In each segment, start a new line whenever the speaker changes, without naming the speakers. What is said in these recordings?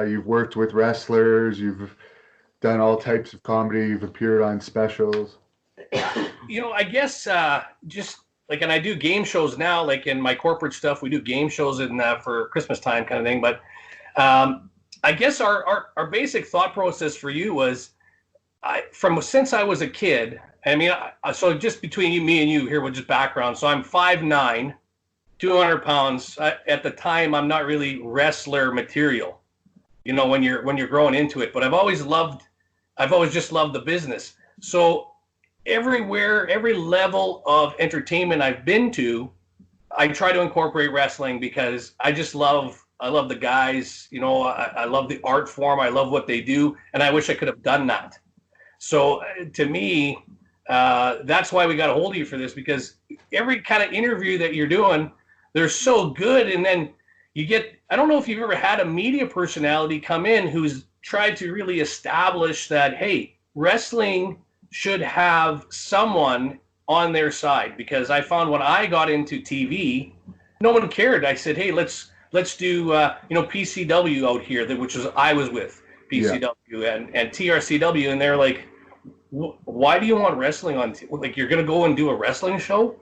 You've worked with wrestlers. You've done all types of comedy. You've appeared on specials.
I guess just like, and I do game shows now, like in my corporate stuff, we do game shows in for Christmas time kind of thing. But I guess our basic thought process for you was, since I was a kid. I mean, so just between me and you here with just background. So I'm 5'9", 200 pounds. At the time, I'm not really wrestler material, when you're growing into it. But I've always just loved the business. So everywhere, every level of entertainment I've been to, I try to incorporate wrestling because I love the guys, I love the art form. I love what they do. And I wish I could have done that. So to me, that's why we got a hold of you for this, because every kind of interview that you're doing, they're so good. And then I don't know if you've ever had a media personality come in who's tried to really establish that, hey, wrestling should have someone on their side. Because I found when I got into TV, no one cared. I said, hey, let's do PCW out here, which I was with PCW and TRCW, and they're like, why do you want wrestling on like you're gonna go and do a wrestling show?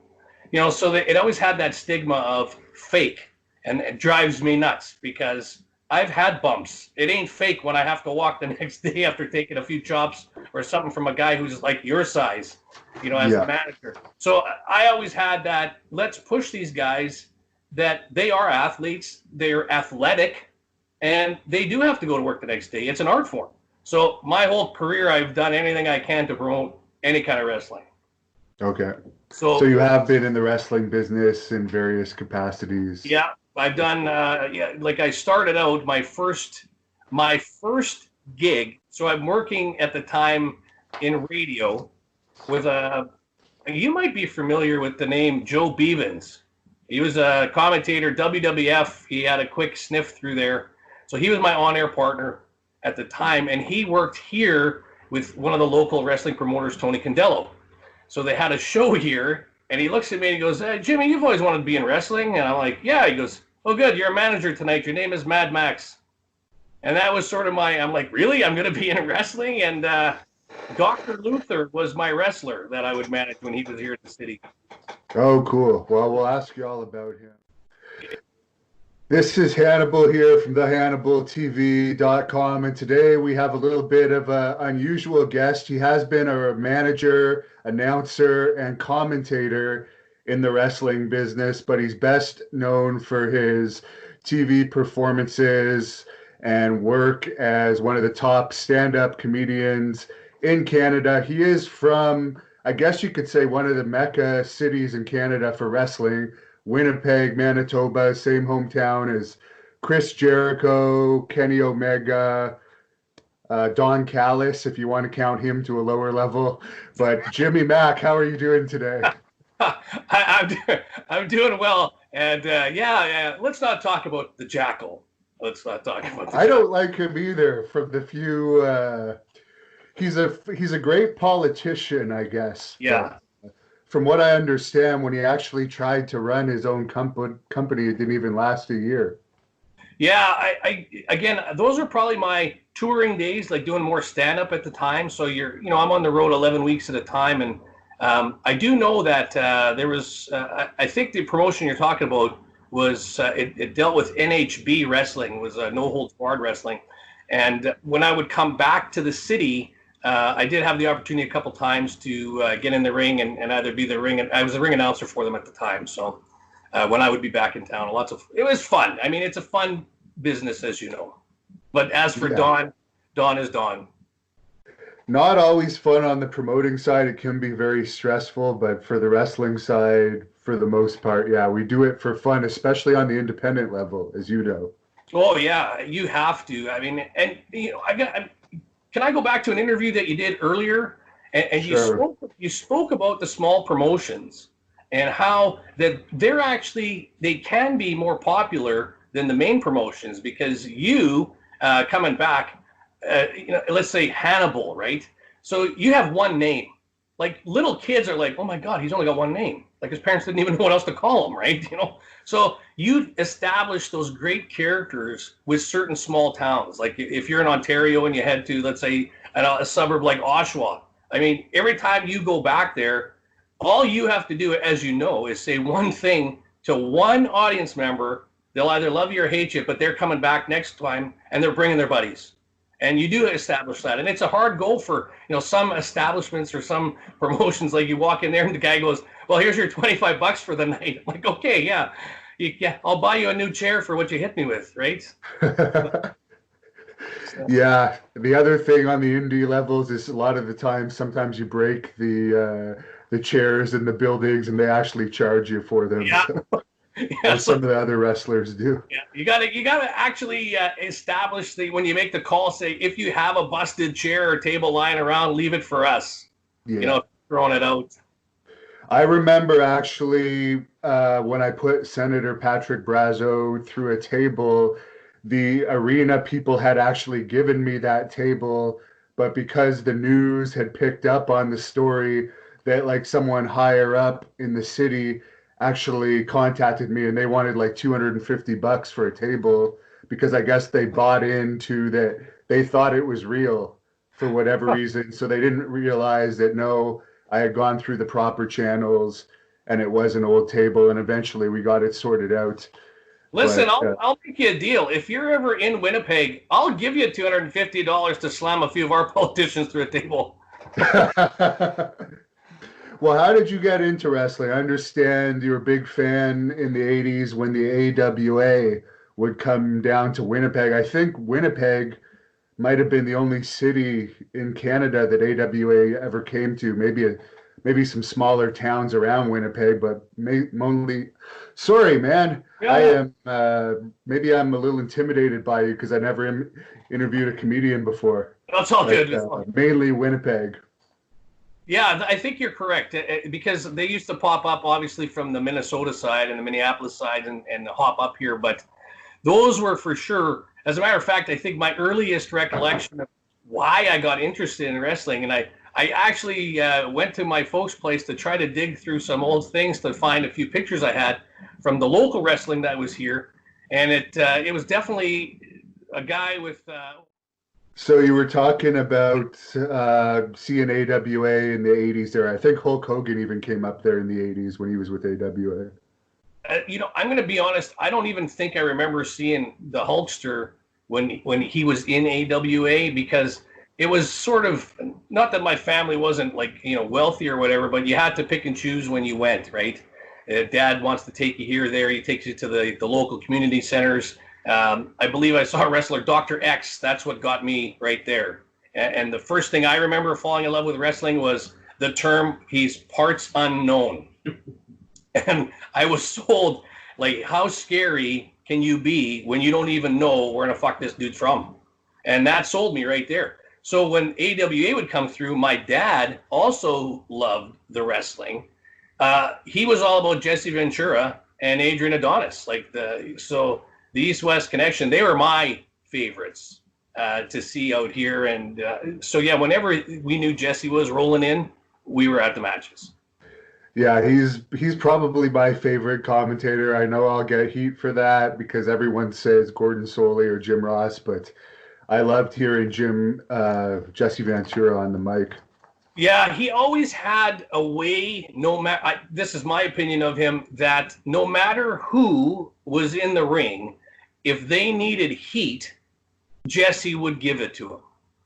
So it always had that stigma of fake, and it drives me nuts because I've had bumps. It ain't fake when I have to walk the next day after taking a few chops or something from a guy who's like your size, as a manager. So I always had that, let's push these guys, that they are athletes, they're athletic, and they do have to go to work the next day. It's an art form. So my whole career, I've done anything I can to promote any kind of wrestling.
Okay. So you have been in the wrestling business in various capacities.
Yeah. I've done, like I started out my first gig. So I'm working at the time in radio with you might be familiar with the name Joe Beavens. He was a commentator, WWF. He had a quick sniff through there. So he was my on-air partner at the time. And he worked here with one of the local wrestling promoters, Tony Condello. So they had a show here. And he looks at me and he goes, hey, Jimmy, you've always wanted to be in wrestling? And I'm like, yeah. He goes, oh, good. You're a manager tonight. Your name is Mad Max. And that was sort of I'm like, really? I'm going to be in wrestling? And Dr. Luther was my wrestler that I would manage when he was here in the city.
Oh, cool. Well, we'll ask you all about him. This is Hannibal here from thehannibaltv.com, and today we have a little bit of an unusual guest. He has been a manager, announcer, and commentator in the wrestling business, but he's best known for his TV performances and work as one of the top stand-up comedians in Canada. He is from, I guess you could say, one of the Mecca cities in Canada for wrestling, Winnipeg, Manitoba, same hometown as Chris Jericho, Kenny Omega, Don Callis, if you want to count him to a lower level. But Jimmy Mack, how are you doing today?
I'm doing well. And let's not talk about the Jackal. Let's not talk about the
I don't like him either. From the few, he's a great politician, I guess.
Yeah.
From what I understand, when he actually tried to run his own company, it didn't even last a year.
Yeah, I again, those are probably my touring days, like doing more stand-up at the time. So I'm on the road 11 weeks at a time, and I do know that there was, I think the promotion you're talking about was it dealt with NHB wrestling, was no holds barred wrestling, and when I would come back to the city. I did have the opportunity a couple times to get in the ring and either be the ring, and I was a ring announcer for them at the time. So when I would be back in town, it was fun. I mean, it's a fun business, as you know. But as for Don is Don.
Not always fun on the promoting side. It can be very stressful, but for the wrestling side, for the most part, yeah, we do it for fun, especially on the independent level, as you know.
Oh yeah, you have to. I mean, and can I go back to an interview that you did earlier? And
Sure.
you spoke about the small promotions and how that they can be more popular than the main promotions, because coming back, let's say Hannibal, right? So you have one name. Like little kids are like, oh my God, he's only got one name. Like his parents didn't even know what else to call him, right? So you establish those great characters with certain small towns. Like if you're in Ontario and you head to, let's say, a suburb like Oshawa. I mean, every time you go back there, all you have to do, as you know, is say one thing to one audience member. They'll either love you or hate you, but they're coming back next time and they're bringing their buddies. And you do establish that. And it's a hard goal for, some establishments or some promotions. Like you walk in there and the guy goes, well, here's your $25 for the night. I'm like, okay, yeah. I'll buy you a new chair for what you hit me with, right?
Yeah. The other thing on the indie levels is a lot of the time, sometimes you break the chairs in the buildings and they actually charge you for them.
Yeah.
As some of the other wrestlers do.
Yeah, you gotta actually establish when you make the call, say if you have a busted chair or table lying around, leave it for us.
Yeah.
Throwing it out.
I remember actually when I put Senator Patrick Brazo through a table, the arena people had actually given me that table, but because the news had picked up on the story that like someone higher up in the city actually contacted me and they wanted like $250 for a table because I guess they bought into that. They thought it was real for whatever reason. So they didn't realize that, no, I had gone through the proper channels and it was an old table. And eventually we got it sorted out.
Listen, I'll make you a deal. If you're ever in Winnipeg, I'll give you $250 to slam a few of our politicians through a table.
Well, how did you get into wrestling? I understand you're a big fan in the 80s when the AWA would come down to Winnipeg. I think Winnipeg might have been the only city in Canada that AWA ever came to. Maybe some smaller towns around Winnipeg, but mainly. Sorry, man. Yeah. I am. Maybe I'm a little intimidated by you because I never interviewed a comedian before.
That's all good.
Mainly Winnipeg.
Yeah, I think you're correct because they used to pop up obviously from the Minnesota side and the Minneapolis side and hop up here. But those were for sure. As a matter of fact, I think my earliest recollection of why I got interested in wrestling, and I actually went to my folks' place to try to dig through some old things to find a few pictures I had from the local wrestling that was here. And it was definitely a guy with...
So you were talking about seeing AWA in the 80s there. I think Hulk Hogan even came up there in the 80s when he was with AWA.
I'm going to be honest. I don't even think I remember seeing the Hulkster when he was in AWA because it was sort of, not that my family wasn't like, wealthy or whatever, but you had to pick and choose when you went, right? Dad wants to take you here or there. He takes you to the local community centers. I believe I saw wrestler Dr. X. That's what got me right there. And the first thing I remember falling in love with wrestling was the term, he's parts unknown. And I was told, like, how scary can you be when you don't even know where the fuck this dude's from? And that sold me right there. So when AWA would come through, my dad also loved the wrestling. He was all about Jesse Ventura and Adrian Adonis. The East-West connection, they were my favorites to see out here. And so, yeah, whenever we knew Jesse was rolling in, we were at the matches.
Yeah, he's probably my favorite commentator. I know I'll get heat for that because everyone says Gordon Soley or Jim Ross, but I loved hearing Jesse Ventura on the mic.
Yeah, he always had a way, this is my opinion of him, that no matter who was in the ring, if they needed heat, Jesse would give it to him.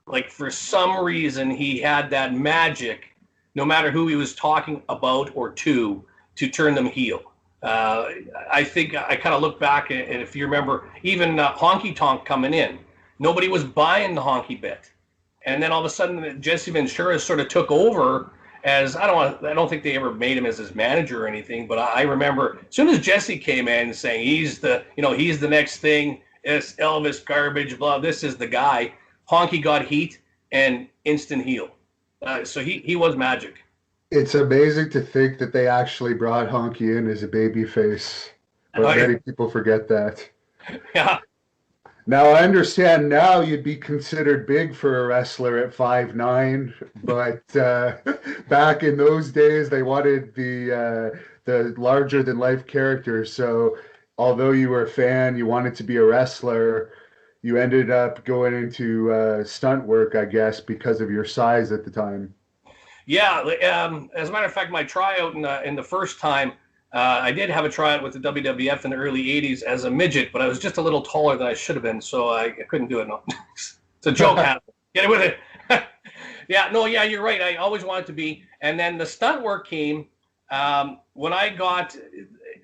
Like, for some reason, he had that magic, no matter who he was talking about or to turn them heel. I think I kind of look back, and if you remember, even Honky Tonk coming in, nobody was buying the honky bit. And then all of a sudden, Jesse Ventura sort of took over as, I don't think they ever made him as his manager or anything, but I remember as soon as Jesse came in saying he's the next thing, it's Elvis garbage, blah, this is the guy, Honky got heat and instant heel. So he was magic.
It's amazing to think that they actually brought Honky in as a baby face, but many people forget that.
Yeah.
Now, I understand now you'd be considered big for a wrestler at 5'9", but back in those days, they wanted the the larger than life characters. So although you were a fan, you wanted to be a wrestler, you ended up going into stunt work, I guess, because of your size at the time.
Yeah, as a matter of fact, my tryout in the first time, I did have a tryout with the WWF in the early '80s as a midget, but I was just a little taller than I should have been, so I couldn't do it. No. It's a joke. Get it with it. Yeah, no, yeah, you're right. I always wanted to be, and then the stunt work came when I got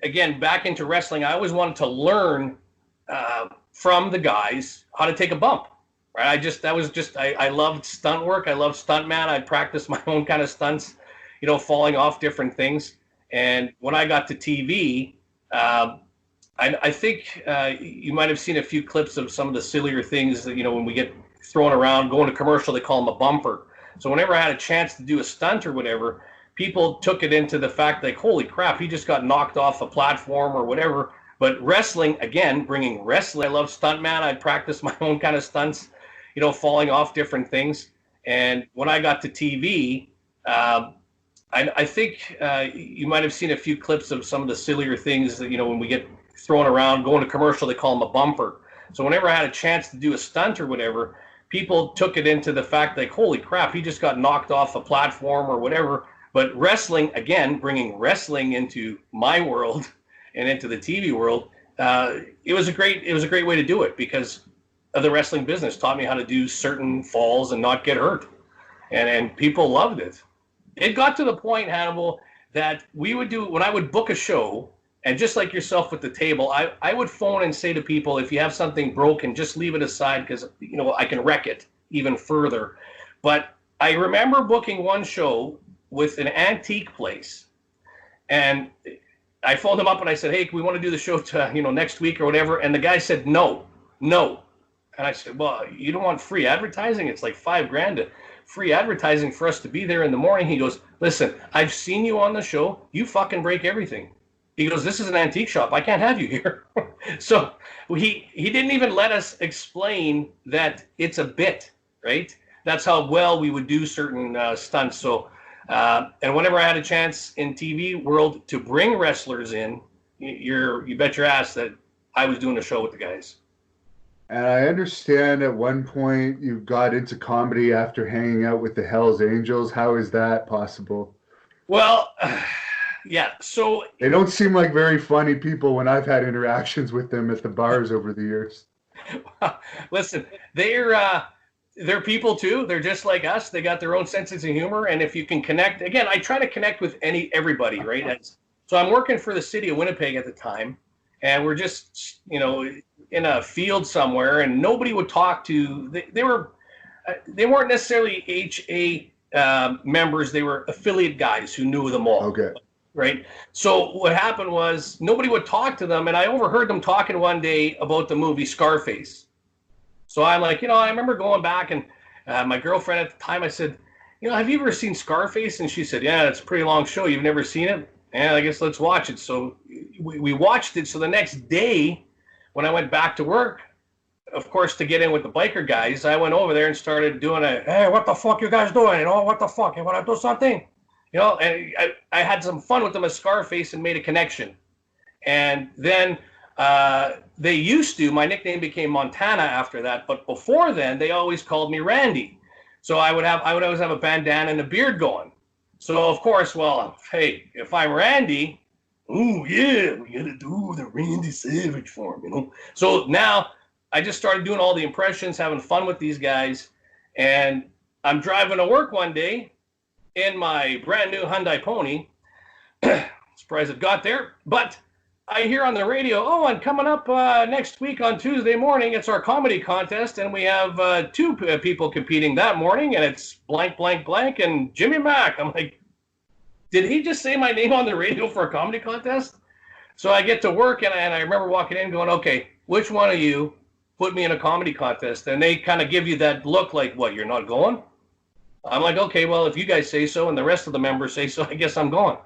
again back into wrestling. I always wanted to learn from the guys how to take a bump. Right. I loved stunt work. I loved stuntman. I practiced my own kind of stunts, falling off different things. And when I got to TV, I think you might have seen a few clips of some of the sillier things that, when we get thrown around, going to commercial, they call them a bumper. So whenever I had a chance to do a stunt or whatever, people took it into the fact like, holy crap, he just got knocked off a platform or whatever. But wrestling, again, bringing wrestling, I love stuntman. I practiced my own kind of stunts, falling off different things. And when I got to TV, I think you might have seen a few clips of some of the sillier things that, when we get thrown around, going to commercial, they call them a bumper. So whenever I had a chance to do a stunt or whatever, people took it into the fact like, holy crap, he just got knocked off a platform or whatever. But wrestling, again, bringing wrestling into my world and into the TV world, it was a great way to do it because of the wrestling business. Taught me how to do certain falls and not get hurt, and people loved it. It got to the point, Hannibal, that we would do when I would book a show, and just like yourself with the table, I would phone and say to people, if you have something broken, just leave it aside because I can wreck it even further. But I remember booking one show with an antique place, and I phoned them up and I said, hey, we want to do the show to, next week or whatever. And the guy said, no. And I said, well, you don't want free advertising? It's like $5,000 to free advertising for us to be there in the morning. He goes, listen, I've seen you on the show. You fucking break everything. He goes, this is an antique shop. I can't have you here. So he didn't even let us explain that it's a bit, right? That's how well we would do certain stunts. So, and whenever I had a chance in TV world to bring wrestlers in, you bet your ass that I was doing a show with the guys.
And I understand at one point you got into comedy after hanging out with the Hells Angels. How is that possible?
Well, yeah. So
they don't seem like very funny people when I've had interactions with them at the bars over the years.
Listen, they're people too. They're just like us. They got their own senses of humor. And if you can connect, again, I try to connect with everybody, right? So I'm working for the city of Winnipeg at the time, and we're just, in a field somewhere, and nobody would talk to. They weren't necessarily HA members. They were affiliate guys who knew them all.
Okay.
Right. So what happened was nobody would talk to them, and I overheard them talking one day about the movie Scarface. So I'm like, I remember going back, and my girlfriend at the time, I said, have you ever seen Scarface? And she said, yeah, it's a pretty long show. You've never seen it? Yeah, I guess let's watch it. So we watched it. So the next day, when I went back to work, of course, to get in with the biker guys, I went over there and started doing hey, what the fuck you guys doing? What the fuck? You want to do something? And I had some fun with them as Scarface and made a connection. And then they used to, my nickname became Montana after that. But before then, they always called me Randy. So I would always have a bandana and a beard going. So, of course, well, hey, if I'm Randy, oh, yeah, we got to do the Randy Savage form, So now I just started doing all the impressions, having fun with these guys. And I'm driving to work one day in my brand new Hyundai Pony. Surprised it got there. But I hear on the radio, and coming up next week on Tuesday morning, it's our comedy contest. And we have two people competing that morning. And it's blank, blank, blank, and Jimmy Mack. I'm like, did he just say my name on the radio for a comedy contest? So I get to work, and I remember walking in going, okay, which one of you put me in a comedy contest? And they kind of give you that look like, what, you're not going? I'm like, okay, well, if you guys say so and the rest of the members say so, I guess I'm going.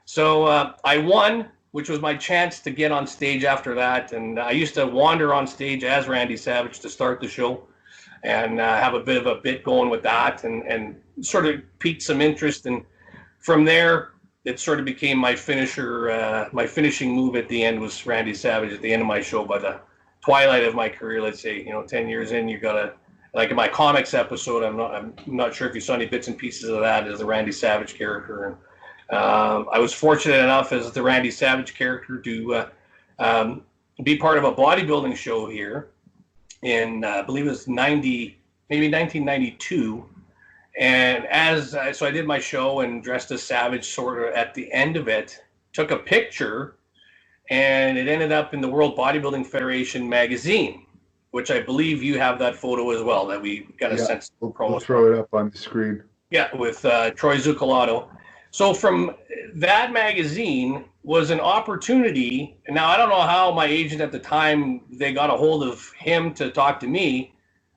So I won, which was my chance to get on stage after that. And I used to wander on stage as Randy Savage to start the show and have a bit of a bit going with that and sort of piqued some interest. And from there, it sort of became my finisher. My finishing move at the end was Randy Savage at the end of my show. By the twilight of my career, let's say, 10 years in, you gotta, like in my comics episode, I'm not sure if you saw any bits and pieces of that, as the Randy Savage character. And I was fortunate enough as the Randy Savage character to be part of a bodybuilding show here in, I believe it was maybe 1992. And so I did my show and dressed as Savage sort of at the end of it, took a picture, and it ended up in the World Bodybuilding Federation magazine, which I believe you have that photo as well, that we got a sense of promo.
We'll throw it up on the screen.
Yeah, with Troy Zucolato. So from that magazine was an opportunity. Now, I don't know how my agent at the time, they got a hold of him to talk to me,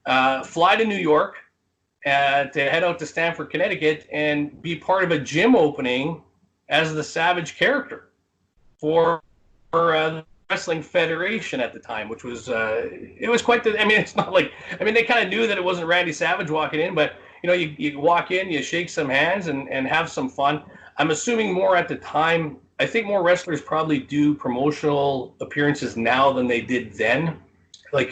fly to New York, to head out to Stamford, Connecticut, and be part of a gym opening as the Savage character for the Wrestling Federation at the time, which was, it was quite the, it's not like, they kind of knew that it wasn't Randy Savage walking in, but, you walk in, you shake some hands and have some fun. I'm assuming more at the time, I think more wrestlers probably do promotional appearances now than they did then. Like,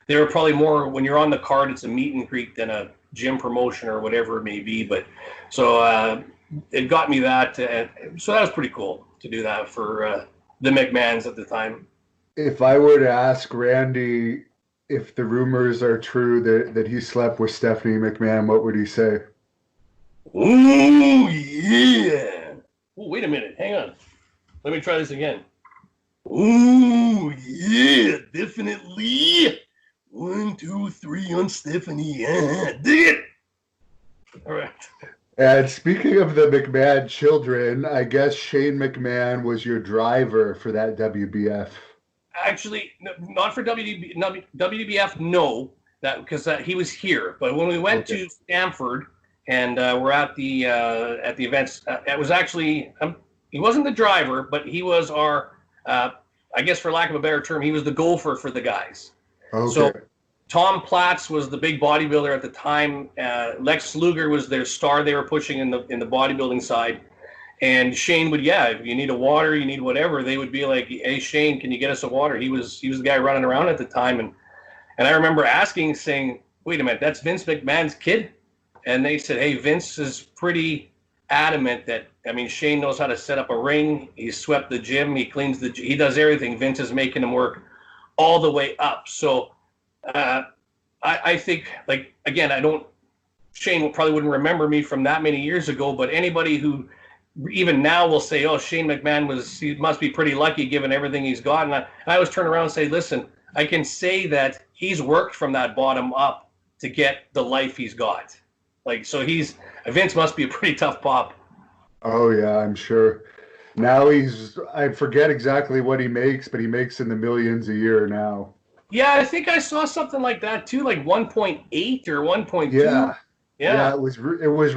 they were probably more, when you're on the card, it's a meet and greet than a gym promotion or whatever it may be. But so it got me that. So that was pretty cool to do that for the McMahons at the time.
If I were to ask Randy if the rumors are true that he slept with Stephanie McMahon, what would he say?
Ooh, yeah. Ooh, wait a minute. Hang on. Let me try this again. Ooh, yeah, definitely. 1, 2, 3 on Stephanie. Yeah, dig it. All right.
And speaking of the McMahon children, I guess Shane McMahon was your driver for that WBF.
Actually, not for WWF, no, because he was here. But when we went to Stamford and we're at the events, it was actually he wasn't the driver, but he was our, I guess for lack of a better term, he was the gopher for the guys.
Okay.
So Tom Platz was the big bodybuilder at the time. Lex Luger was their star they were pushing in the bodybuilding side. And Shane would, if you need a water, you need whatever, they would be like, hey, Shane, can you get us a water? He was the guy running around at the time. And I remember saying, wait a minute, that's Vince McMahon's kid? And they said, hey, Vince is pretty adamant that, Shane knows how to set up a ring. He swept the gym. He cleans he does everything. Vince is making him work all the way up. So I think, like, again, Shane probably wouldn't remember me from that many years ago, but anybody who even now will say, oh, Shane McMahon he must be pretty lucky given everything he's got. And I always turn around and say, listen, I can say that he's worked from that bottom up to get the life he's got. Like, so Vince must be a pretty tough pop.
Oh yeah, I'm sure. Now I forget exactly what he makes, but he makes in the millions a year now.
Yeah, I think I saw something like that too, like 1.8 or 1.2.
Yeah, it was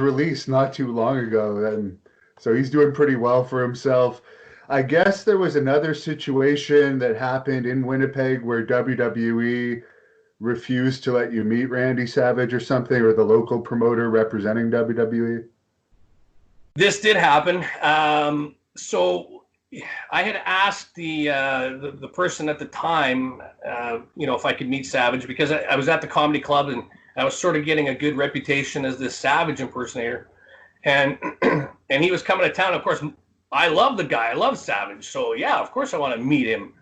released not too long ago, and so he's doing pretty well for himself. I guess there was another situation that happened in Winnipeg where WWE refused to let you meet Randy Savage or something, or the local promoter representing WWE.
This did happen. So I had asked the person at the time, if I could meet Savage, because I was at the comedy club and I was sort of getting a good reputation as this Savage impersonator. And and he was coming to town. Of course, I love the guy. I love Savage. So, yeah, of course I want to meet him.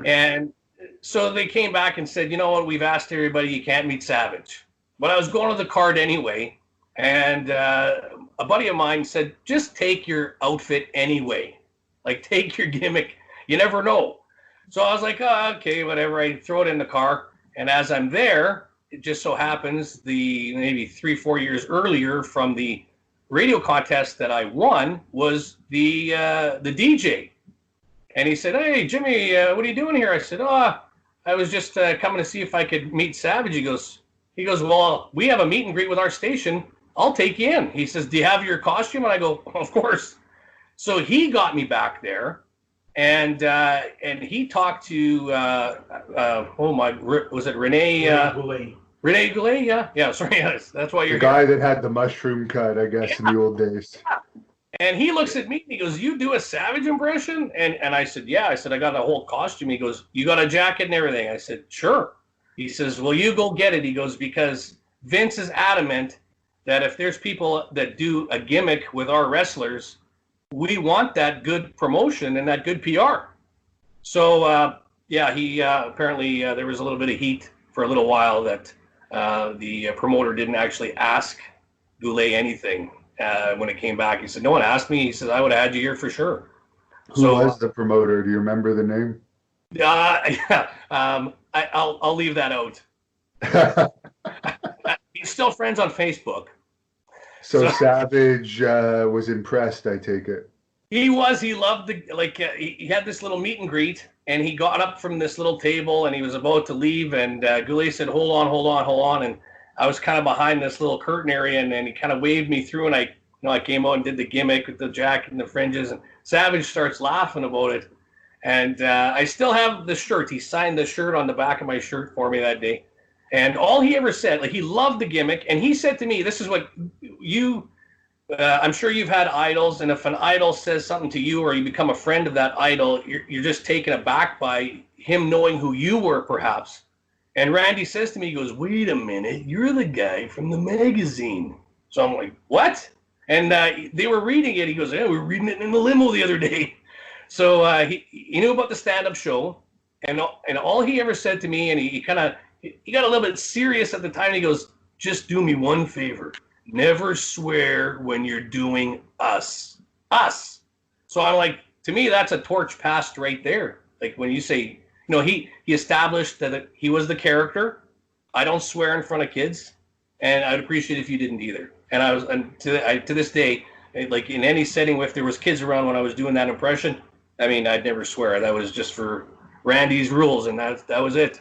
And so they came back and said, you know what, we've asked everybody, you can't meet Savage. But I was going to the card anyway. And a buddy of mine said, just take your outfit anyway. Like, take your gimmick. You never know. So I was like, oh, okay, whatever. I throw it in the car. And as I'm there, it just so happens maybe 3-4 years earlier from the radio contest that I won was the DJ. And he said, hey, Jimmy, what are you doing here? I said, I was just coming to see if I could meet Savage. He goes, well, we have a meet and greet with our station. I'll take you in. He says, do you have your costume? And I go, of course. So he got me back there, and he talked to, was it Rene? Rene Goulet, yeah, sorry, yes, that's why you're
the guy that had the mushroom cut, I guess, in the old days.
And he looks at me and he goes, "You do a Savage impression?" And I said, "Yeah." I said, "I got a whole costume." He goes, "You got a jacket and everything?" I said, "Sure." He says, "Well, you go get it." He goes, "Because Vince is adamant that if there's people that do a gimmick with our wrestlers, we want that good promotion and that good PR." So, yeah, he apparently there was a little bit of heat for a little while that the promoter didn't actually ask Goulet anything. When it came back, he said, "No one asked me." He said, "I would have had you here for sure."
Who was the promoter? Do you remember the name?
Yeah, I'll leave that out. He's still friends on Facebook.
So Savage was impressed, I take it.
He was. He loved he had this little meet and greet, and he got up from this little table, and he was about to leave, and Goulet said, "Hold on," and I was kind of behind this little curtain area, and then he kind of waved me through, and I came out and did the gimmick with the jacket and the fringes, and Savage starts laughing about it, and I still have the shirt. He signed the shirt on the back of my shirt for me that day, and all he ever said, like he loved the gimmick, and he said to me, "This is what you." I'm sure you've had idols, and if an idol says something to you or you become a friend of that idol, you're just taken aback by him knowing who you were, perhaps. And Randy says to me, he goes, "Wait a minute, you're the guy from the magazine." So I'm like, "What?" And they were reading it. He goes, "Yeah, we were reading it in the limo the other day." So he knew about the stand-up show, and all he ever said to me, and he got a little bit serious at the time. And he goes, "Just do me one favor. Never swear when you're doing us." So I'm like, to me, that's a torch passed right there. Like when you say, he established that he was the character. I don't swear in front of kids, and I'd appreciate if you didn't either. And to this day, like in any setting, if there was kids around when I was doing that impression, I mean, I'd never swear. That was just for Randy's rules, and that was it.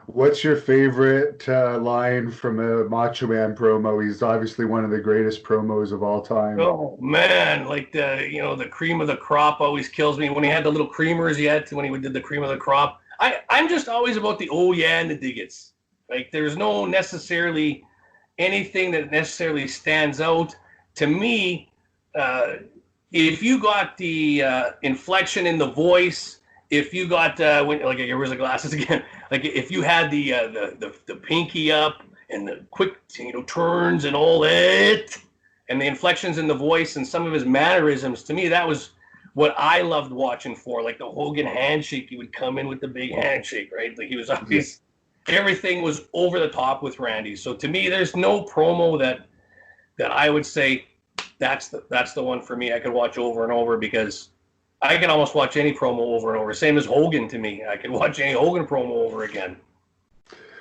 What's your favorite line from a Macho Man promo? He's obviously one of the greatest promos of all time.
Oh man, like the cream of the crop always kills me. When he had the little creamers when he did the cream of the crop. I'm just always about the "oh yeah" and the diggits. Like there's no necessarily anything that necessarily stands out to me. If you got the inflection in the voice, if you got where's the glasses again? Like if you had the pinky up and the quick turns and all that, and the inflections in the voice and some of his mannerisms, to me that was what I loved watching for. Like the Hogan handshake, he would come in with the big handshake, right? Like he was always everything was over the top with Randy. So to me, there's no promo that I would say that's the one for me. I could watch over and over because I can almost watch any promo over and over. Same as Hogan to me. I could watch any Hogan promo over again.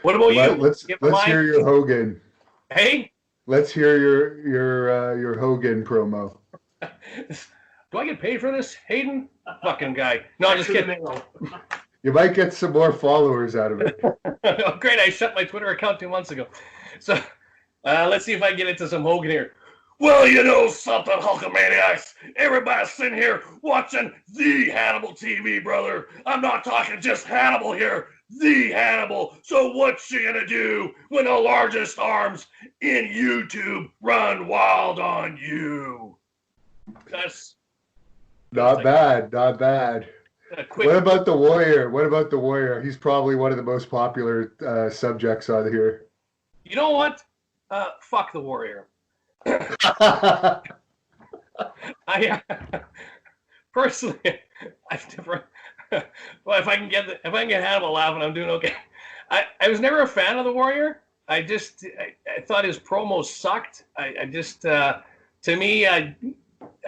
What about you?
Let's hear your Hogan.
Hey?
Let's hear your Hogan promo.
Do I get paid for this, Hayden? Fucking guy. No, I'm just kidding.
You might get some more followers out of it.
Oh, great. I shut my Twitter account 2 months ago. So let's see if I can get into some Hogan here. "Well, you know something, Hulkamaniacs? Everybody's sitting here watching the Hannibal TV, brother. I'm not talking just Hannibal here, the Hannibal. So what's she gonna do when the largest arms in YouTube run wild on you?" That's
not bad. What about the Warrior? He's probably one of the most popular subjects on here.
You know what? Fuck the Warrior. I personally, I've never. Well, if I can get Hannibal laughing, I'm doing okay. I was never a fan of the Warrior. I thought his promos sucked. I just to me, I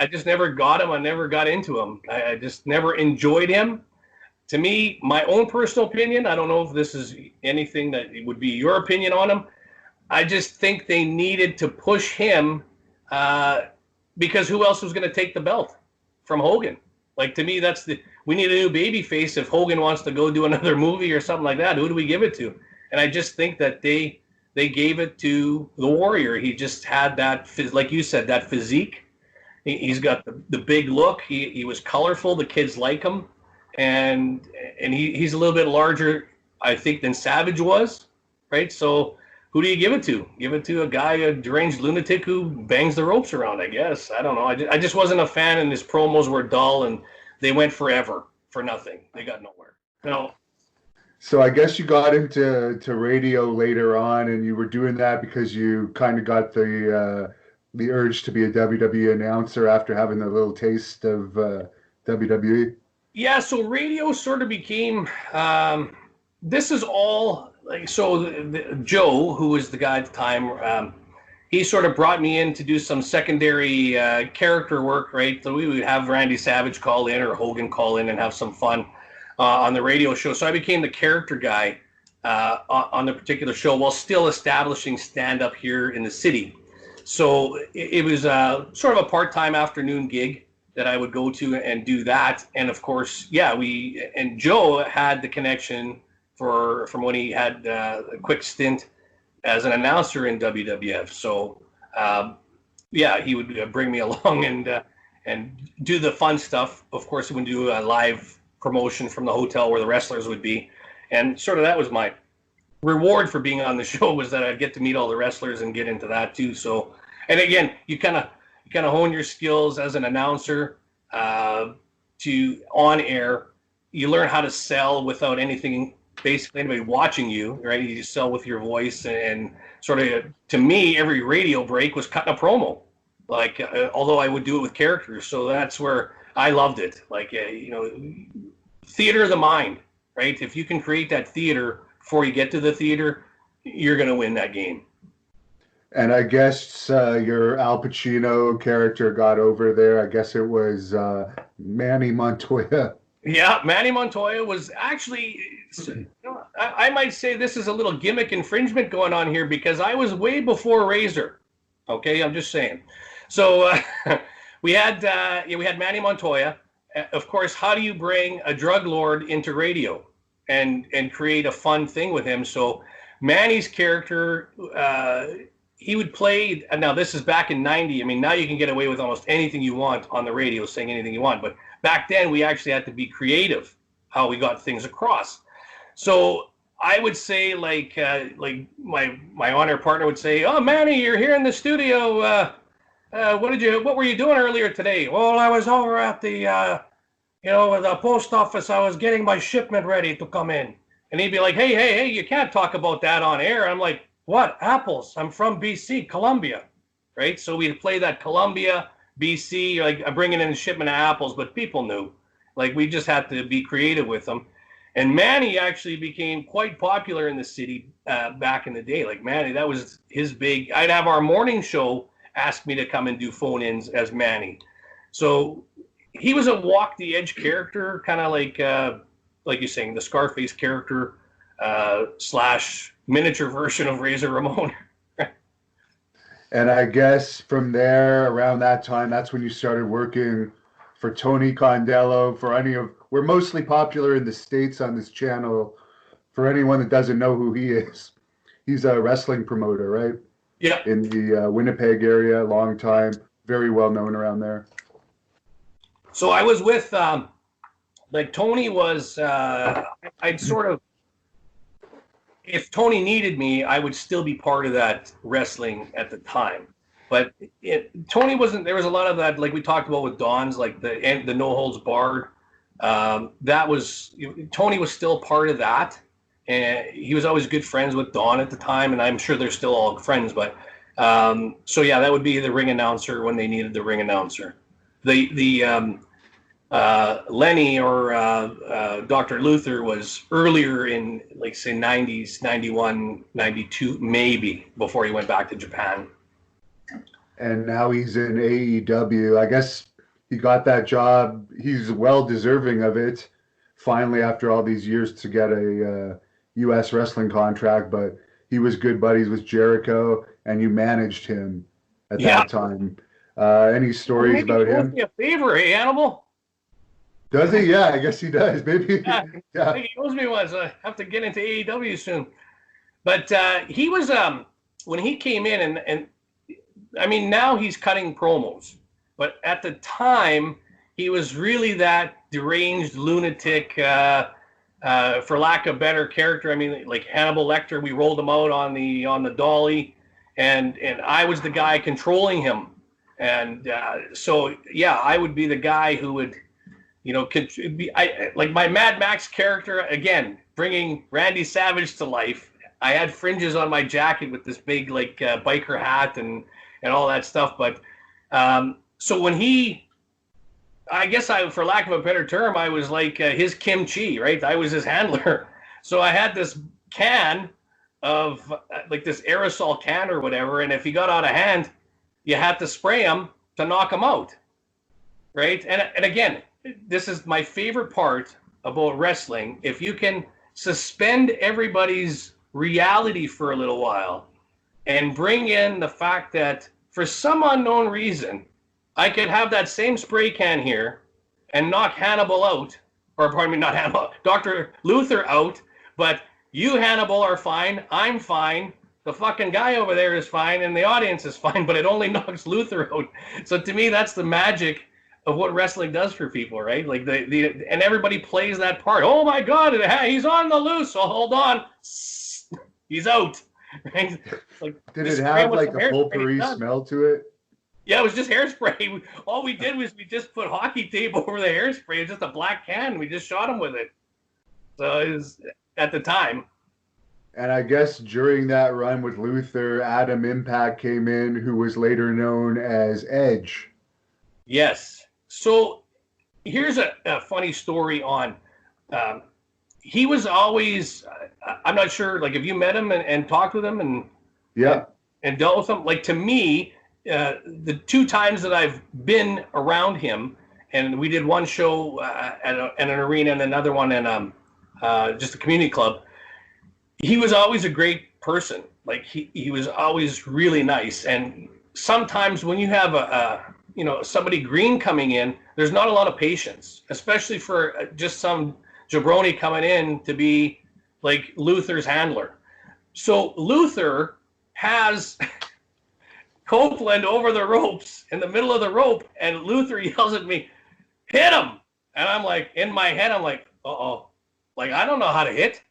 just never got him. I never got into him. I just never enjoyed him. To me, my own personal opinion, I don't know if this is anything that would be your opinion on him. I just think they needed to push him because who else was going to take the belt from Hogan? Like, to me, we need a new baby face. If Hogan wants to go do another movie or something like that, who do we give it to? And I just think that they gave it to the Warrior. He just had that, like you said, that physique. He's got the big look. He was colorful. The kids like him. And he's a little bit larger, I think, than Savage was, right? So who do you give it to? Give it to a guy, a deranged lunatic who bangs the ropes around, I guess. I don't know. I just wasn't a fan, and his promos were dull, and they went forever for nothing. They got nowhere. No.
So I guess you got into radio later on, and you were doing that because you kind of got the urge to be a WWE announcer after having a little taste of WWE.
Yeah, so radio sort of became. This is all like so. Joe, who was the guy at the time, he sort of brought me in to do some secondary character work, right? So we would have Randy Savage call in or Hogan call in and have some fun on the radio show. So I became the character guy on the particular show while still establishing stand-up here in the city. So it was sort of a part-time afternoon gig that I would go to and do that. And of course, yeah, Joe had the connection from when he had a quick stint as an announcer in WWF. So yeah, he would bring me along and do the fun stuff. Of course, he would do a live promotion from the hotel where the wrestlers would be. And sort of that was my reward for being on the show, was that I'd get to meet all the wrestlers and get into that too. So, and again, you kind of hone your skills as an announcer to on air. You learn how to sell without basically anybody watching you, right? You just sell with your voice, and sort of, to me, every radio break was cutting a promo. Like, although I would do it with characters, so that's where I loved it. Like, theater of the mind, right? If you can create that theater before you get to the theater, you're going to win that game.
And I guess your Al Pacino character got over there. I guess it was Manny Montoya.
Yeah, Manny Montoya was actually, I might say this is a little gimmick infringement going on here, because I was way before Razor. Okay, I'm just saying. So we had Manny Montoya. Of course, how do you bring a drug lord into radio and create a fun thing with him? So Manny's character, he would play, now this is back in 90. I mean, now you can get away with almost anything you want on the radio, saying anything you want. But back then, we actually had to be creative how we got things across. So I would say, like my on-air partner would say, "Oh, Manny, you're here in the studio. What were you doing earlier today?" "Well, I was over at the post office. I was getting my shipment ready to come in." And he'd be like, hey, you can't talk about that on air. I'm like, "What? Apples? I'm from BC, Columbia." Right? So we'd play that Columbia, BC, like I'm bringing in a shipment of apples, but people knew. Like, we just had to be creative with them. And Manny actually became quite popular in the city back in the day. Like, Manny, that was his big, I'd have our morning show ask me to come and do phone-ins as Manny. So he was a walk the edge character, kind of like you're saying, the Scarface character / miniature version of Razor Ramon.
And I guess from there, around that time, that's when you started working for Tony Condello. We're mostly popular in the States on this channel. For anyone that doesn't know who he is, he's a wrestling promoter, right?
Yeah.
In the Winnipeg area, long time, very well known around there.
So I was with, Tony was, I'd sort of, if Tony needed me, I would still be part of that wrestling at the time. But Tony wasn't, there was a lot of that, like we talked about with Don's, like the No Holds Barred. Tony was still part of that. And he was always good friends with Don at the time, and I'm sure they're still all friends. But so yeah, that would be the ring announcer when they needed the ring announcer. Lenny or Dr. Luther was earlier in, like, say, 90s, 91, 92, maybe, before he went back to Japan.
And now he's in AEW. I guess he got that job. He's well deserving of it, finally, after all these years, to get a U.S. wrestling contract. But he was good buddies with Jericho, and you managed him at that time. Any stories about him?
Maybe a favor, hey, Animal?
Does he? Yeah, I guess he does. Maybe.
Yeah.
Yeah.
I think he owes me one, so I have to get into AEW soon. But he was, when he came in, and I mean, now he's cutting promos. But at the time, he was really that deranged lunatic, for lack of better character, I mean, like Hannibal Lecter, we rolled him out on the dolly, and I was the guy controlling him, and so yeah, I would be the guy who would, like my Mad Max character again, bringing Randy Savage to life. I had fringes on my jacket with this big like biker hat and all that stuff, but so when I guess for lack of a better term, I was like his kimchi, right? I was his handler. So I had this can of like this aerosol can or whatever, and if he got out of hand, you had to spray him to knock him out, right? And again, this is my favorite part about wrestling. If you can suspend everybody's reality for a little while and bring in the fact that for some unknown reason, I could have that same spray can here and knock Hannibal out, or pardon me, not Hannibal, Dr. Luther out, but you, Hannibal, are fine, I'm fine, the fucking guy over there is fine, and the audience is fine, but it only knocks Luther out. So to me, that's the magic of what wrestling does for people, right? Like and everybody plays that part. Oh my God, he's on the loose, so hold on, he's out. Right? Like,
did it have like a potpourri smell to it?
Yeah, it was just hairspray. All we did was we just put hockey tape over the hairspray. It was just a black can. We just shot him with it. So it was at the time.
And I guess during that run with Luther, Adam Impact came in, who was later known as Edge.
Yes. So here's a funny story on. He was always. I'm not sure. Like, if you met him and talked with him and and dealt with him, like to me. The two times that I've been around him, and we did one show at an arena and another one in just a community club, he was always a great person. Like he was always really nice. And sometimes when you have somebody green coming in, there's not a lot of patience, especially for just some jabroni coming in to be like Luther's handler. So Luther has Copeland over the ropes in the middle of the rope, and Luther yells at me, "Hit him!" And I'm like, in my head, I'm like, "Uh-oh, like I don't know how to hit."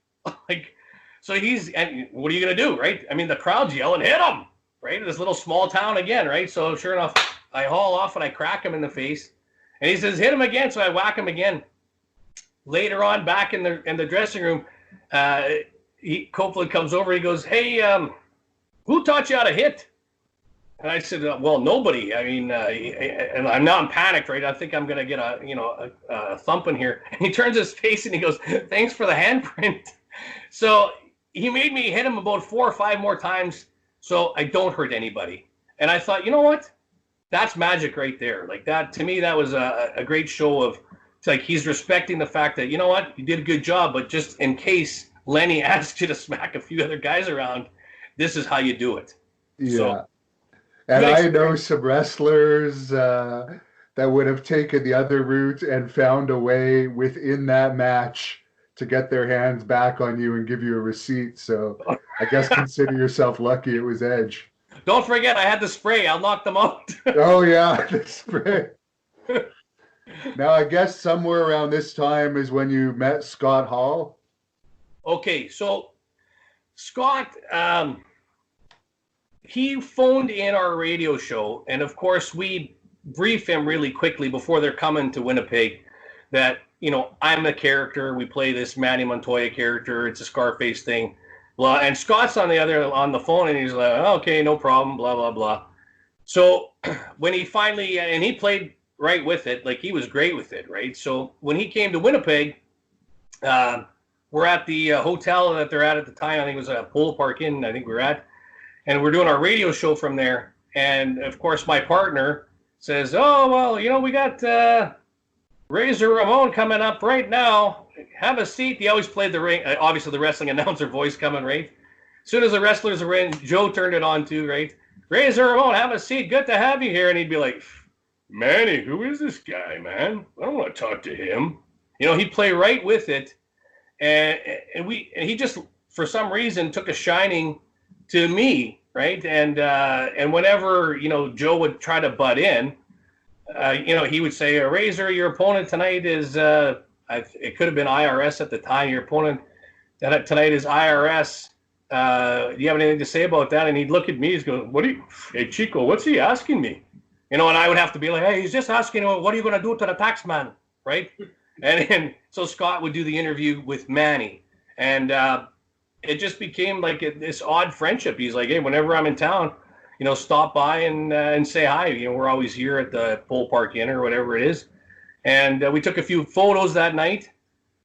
Like, so and what are you gonna do, right? I mean, the crowd's yelling, "Hit him!" Right? This little small town again, right? So sure enough, I haul off and I crack him in the face, and he says, "Hit him again!" So I whack him again. Later on, back in the dressing room, Copeland comes over. He goes, "Hey, who taught you how to hit?" And I said, "Well, nobody. I mean, and I'm now in panic, right? I think I'm gonna get a thumping here." And he turns his face and he goes, "Thanks for the handprint." So he made me hit him about 4 or 5 more times, so I don't hurt anybody. And I thought, you know what? That's magic right there. Like that to me, that was a great show of like he's respecting the fact that, you know what, you did a good job, but just in case Lenny asks you to smack a few other guys around, this is how you do it.
Yeah.
So,
and I know some wrestlers that would have taken the other route and found a way within that match to get their hands back on you and give you a receipt. So I guess consider yourself lucky it was Edge.
Don't forget, I had the spray. I'll knock them out.
Oh, yeah, the spray. Now, I guess somewhere around this time is when you met Scott Hall.
Okay, so Scott... he phoned in our radio show, and of course we brief him really quickly before they're coming to Winnipeg that, I'm the character. We play this Manny Montoya character. It's a Scarface thing. Blah. And Scott's on the phone, and he's like, "Okay, no problem, blah, blah, blah." So when he finally, and he played right with it, like he was great with it, right? So when he came to Winnipeg, we're at the hotel that they're at the time. I think it was a Polo Park Inn, I think we were at. And we're doing our radio show from there. And, of course, my partner says, "Oh, well, we got Razor Ramon coming up right now. Have a seat." He always played obviously the wrestling announcer voice coming, right? As soon as the wrestlers were in, Joe turned it on too, right? "Razor Ramon, have a seat. Good to have you here." And he'd be like, "Manny, who is this guy, man? I don't want to talk to him." He'd play right with it. And he just, for some reason, took a shining to me, right? And whenever Joe would try to butt in, he would say, "Razor, your opponent tonight is it could have been IRS at the time. Your opponent tonight is IRS. Do you have anything to say about that? And he'd look at me. He's going, hey, Chico, what's he asking me? And I would have to be like, hey, he's just asking, what are you going to do to the tax man? Right? And so Scott would do the interview with Manny. And it just became like this odd friendship. He's like, hey, whenever I'm in town, stop by and say hi. We're always here at the Pole Park Inn or whatever it is. And we took a few photos that night.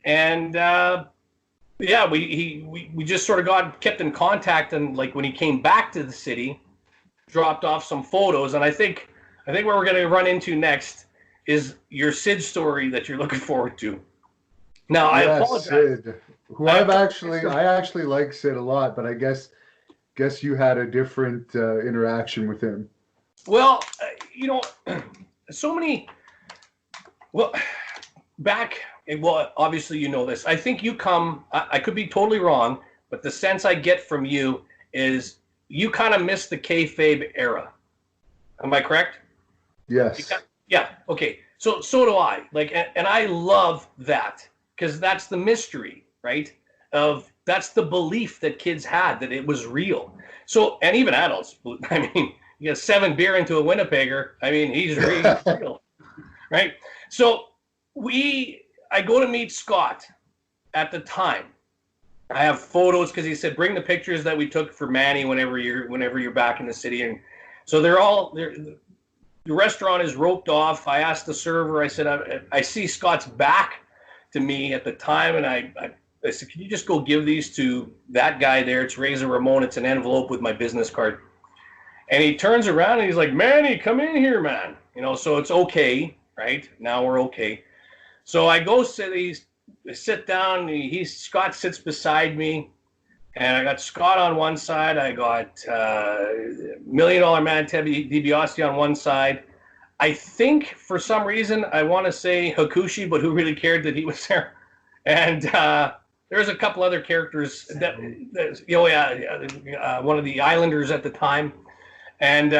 And yeah, we just sort of kept in contact. And like when he came back to the city, dropped off some photos. And I think where we're going to run into next is your Sid story that you're looking forward to. Now, I apologize.
Sid, who I actually like Sid a lot, but I guess you had a different interaction with him.
Well, so many. Well, obviously you know this. I think you come. I could be totally wrong, but the sense I get from you is you kind of missed the kayfabe era. Am I correct?
Yes.
Yeah. Okay. So do I. Like, and I love that because that's the mystery, right? That's the belief that kids had that it was real. So, and even adults. I mean, you get 7 beer into a Winnipegger. I mean, he's really real, right? So I go to meet Scott at the time. I have photos because he said bring the pictures that we took for Manny whenever you're back in the city, and so they're all there. The restaurant is roped off. I asked the server, I said, I see Scott's back to me at the time, and I said, can you just go give these to that guy there? It's Razor Ramon. It's an envelope with my business card. And he turns around and he's like, Manny, come in here, man. So it's okay, right? Now we're okay. So I go sit down. Scott sits beside me. And I got Scott on one side. I got $1 Million Man Ted DiBiase on one side. I think for some reason I want to say Hakushi, but who really cared that he was there? And there's a couple other characters that one of the Islanders at the time. And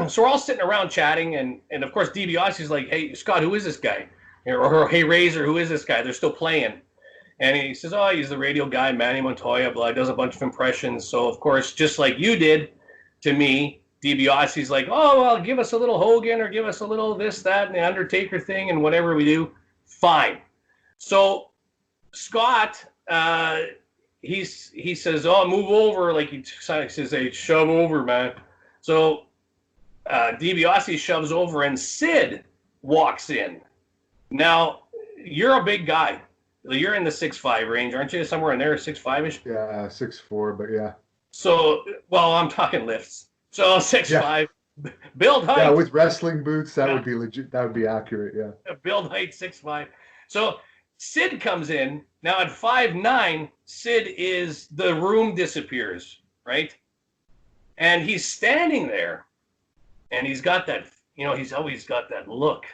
so we're all sitting around chatting. And of course, DiBiase's like, hey, Scott, who is this guy? Or hey, Razor, who is this guy? They're still playing. And he says, oh, he's the radio guy, Manny Montoya, blah, does a bunch of impressions. So, of course, just like you did to me, DiBiase's like, oh, well, give us a little Hogan or give us a little this, that, and the Undertaker thing and whatever we do. Fine. So Scott, he says, oh, move over. Like he says, hey, shove over, man. So DiBiase shoves over and Sid walks in. Now, you're a big guy. You're in the 6'5" range, aren't you? Somewhere in there, 6'5"-ish?
Yeah, 6'4", but yeah.
So, well, I'm talking lifts. So 6'5", build height.
Yeah, with wrestling boots, that would be legit. That would be accurate, yeah.
Build height, 6'5". So Sid comes in. Now at 5'9", Sid the room disappears, right? And he's standing there, and he's got that, he's always got that look.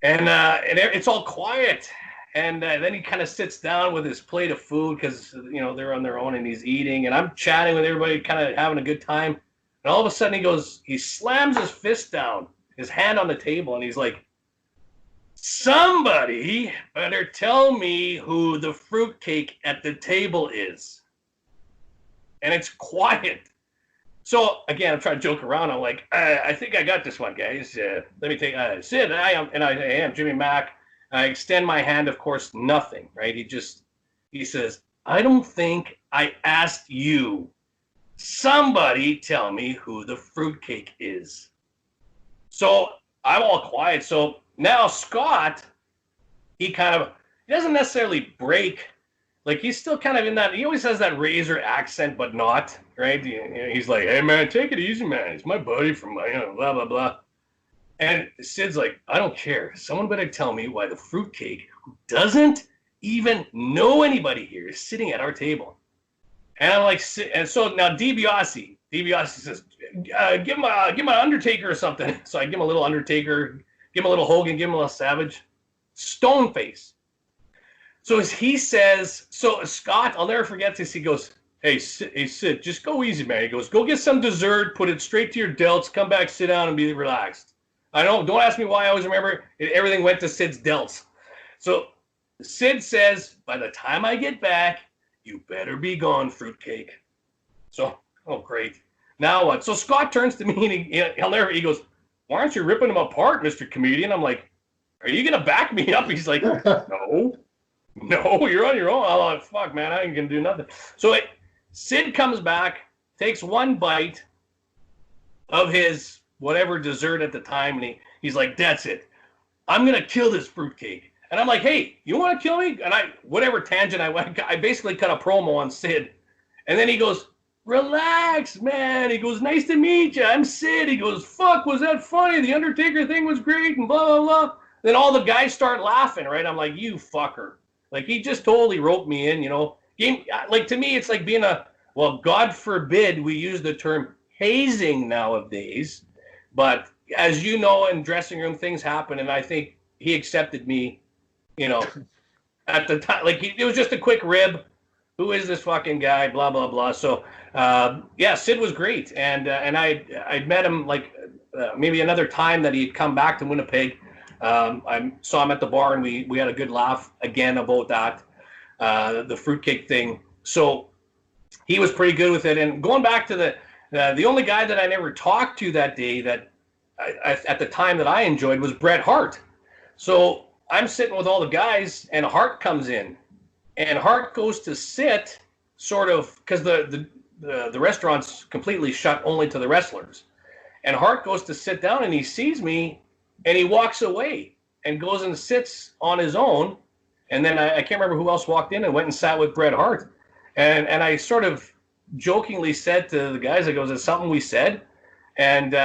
And it's all quiet. And then he kind of sits down with his plate of food because, they're on their own and he's eating. And I'm chatting with everybody, kind of having a good time. And all of a sudden he slams his fist down, his hand on the table, and he's like, somebody better tell me who the fruitcake at the table is. And it's quiet. So, again, I'm trying to joke around. I'm like, I think I got this one, guys. Let me take Sid. I am Jimmy Mack. I extend my hand, of course, nothing, right? He says, I don't think I asked you. Somebody tell me who the fruitcake is. So I'm all quiet. So now Scott, he doesn't necessarily break. Like he's still kind of in that, he always has that Razor accent, but not, right? He's like, hey man, take it easy, man. He's my buddy from, blah, blah, blah. And Sid's like, I don't care. Someone better tell me why the fruitcake, who doesn't even know anybody here, is sitting at our table. And I'm like, and so now DiBiase says, give him an Undertaker or something. So I give him a little Undertaker, give him a little Hogan, give him a little Savage. Stone face. So as he says, so Scott, I'll never forget this. He goes, hey Sid, just go easy, man. He goes, go get some dessert, put it straight to your delts, come back, sit down, and be relaxed. I know, don't ask me why I always remember everything went to Sid's delts. So Sid says, by the time I get back, you better be gone, fruitcake. So, oh, great. Now what? So Scott turns to me and he goes, why aren't you ripping him apart, Mr. Comedian? I'm like, are you going to back me up? He's like, no, you're on your own. I'm like, fuck, man, I ain't going to do nothing. So Sid comes back, takes one bite of his whatever dessert at the time, and he's like, that's it. I'm going to kill this fruitcake. And I'm like, hey, you want to kill me? And whatever tangent I went, I basically cut a promo on Sid. And then he goes, relax, man. He goes, nice to meet you. I'm Sid. He goes, fuck, was that funny? The Undertaker thing was great and blah, blah, blah. Then all the guys start laughing, right? I'm like, you fucker. Like, he just totally roped me in, you know. Like, to me, it's like being well, God forbid we use the term hazing nowadays. But as you know, in dressing room, things happen. And I think he accepted me, you know, at the time. Like, it was just a quick rib. Who is this fucking guy? Blah, blah, blah. So, yeah, Sid was great. And I'd met him like maybe another time that he'd come back to Winnipeg. I saw him at the bar and we had a good laugh again about that, the fruitcake thing. So he was pretty good with it. And going back to the only guy that I never talked to that day that at the time that I enjoyed was Bret Hart. So I'm sitting with all the guys and Hart comes in. And Hart goes to sit, sort of, because the restaurant's completely shut only to the wrestlers. And Hart goes to sit down, and he sees me, and he walks away and goes and sits on his own. And then I can't remember who else walked in and went and sat with Bret Hart. And I sort of jokingly said to the guys, I goes, is something we said? And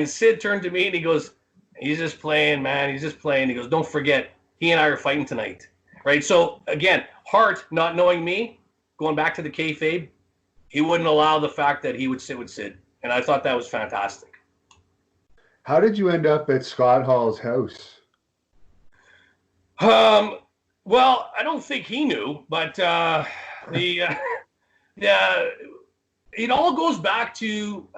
Sid turned to me, and he goes, he's just playing, man. He's just playing. He goes, don't forget, he and I are fighting tonight. Right, so again, Hart, not knowing me, going back to the kayfabe, he wouldn't allow the fact that he would sit with Sid, and I thought that was fantastic.
How did you end up at Scott Hall's house?
Well, I don't think he knew, but it all goes back to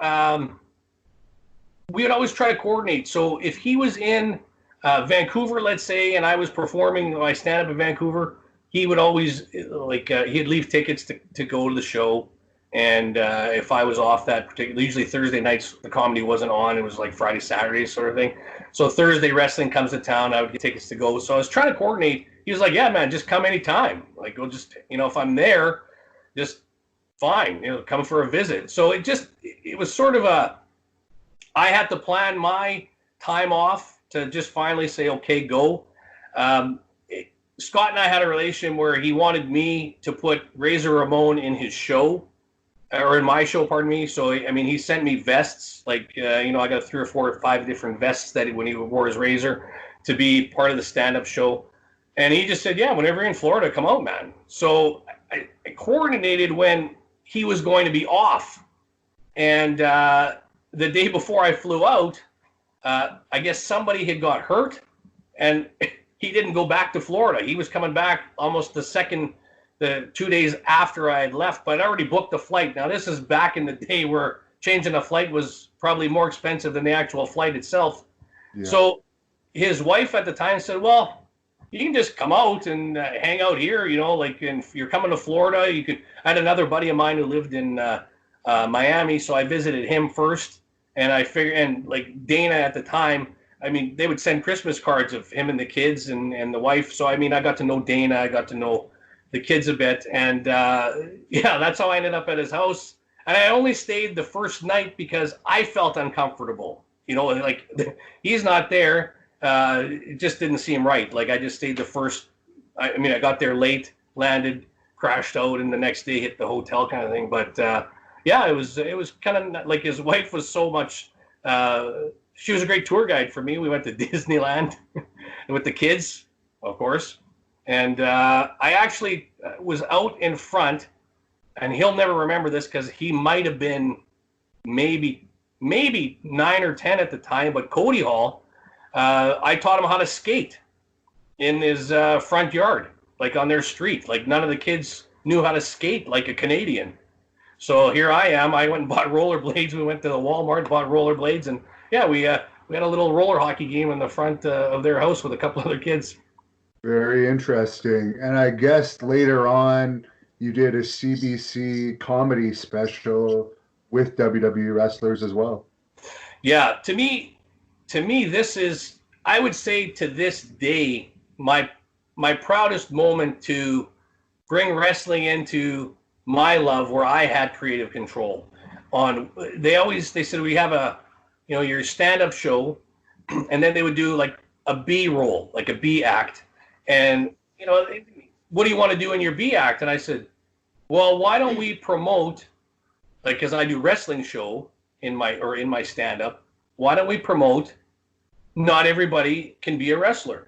we would always try to coordinate. So if he was in Vancouver, let's say, and I was performing my stand-up in Vancouver, he would always, he'd leave tickets to go to the show. And if I was off that particular, usually Thursday nights, the comedy wasn't on. It was like Friday, Saturday sort of thing. So Thursday wrestling comes to town, I would get tickets to go. So I was trying to coordinate. He was like, yeah, man, just come anytime. Like, go just, if I'm there, just fine, come for a visit. So it was sort of I had to plan my time off to just finally say, okay, go. Scott and I had a relation where he wanted me to put Razor Ramon in his show, or in my show, pardon me. So, I mean, he sent me vests, like, I got 3 or 4 or 5 different vests that when he wore his razor to be part of the stand-up show. And he just said, yeah, whenever you're in Florida, come out, man. So I coordinated when he was going to be off. And the day before I flew out, I guess somebody had got hurt, and he didn't go back to Florida. He was coming back almost the 2 days after I had left, but I'd already booked the flight. Now, this is back in the day where changing a flight was probably more expensive than the actual flight itself. Yeah. So his wife at the time said, well, you can just come out and hang out here, and if you're coming to Florida, you could. I had another buddy of mine who lived in Miami, so I visited him first. And I figured, and like Dana at the time, I mean, they would send Christmas cards of him and the kids and the wife. So, I mean, I got to know Dana. I got to know the kids a bit. And, yeah, that's how I ended up at his house. And I only stayed the first night because I felt uncomfortable. Like, he's not there. It just didn't seem right. Like, I just stayed the first. I mean, I got there late, landed, crashed out, and the next day hit the hotel kind of thing. But, yeah, it was kind of like his wife was so much. She was a great tour guide for me. We went to Disneyland with the kids, of course, and I actually was out in front, and he'll never remember this because he might have been maybe 9 or 10 at the time. But Cody Hall, I taught him how to skate in his front yard, like on their street. Like none of the kids knew how to skate like a Canadian. So here I am. I went and bought rollerblades. We went to the Walmart, bought rollerblades, and yeah, we had a little roller hockey game in the front of their house with a couple other kids.
Very interesting. And I guess later on, you did a CBC comedy special with WWE wrestlers as well.
Yeah, to me, this is, I would say to this day, my proudest moment to bring wrestling into my love, where I had creative control. On they said we have a, your stand up show, and then they would do like a B roll, like a B act, and what do you want to do in your B act? And I said, well, why don't we promote, like, because I do wrestling show in my stand up, why don't we promote not everybody can be a wrestler,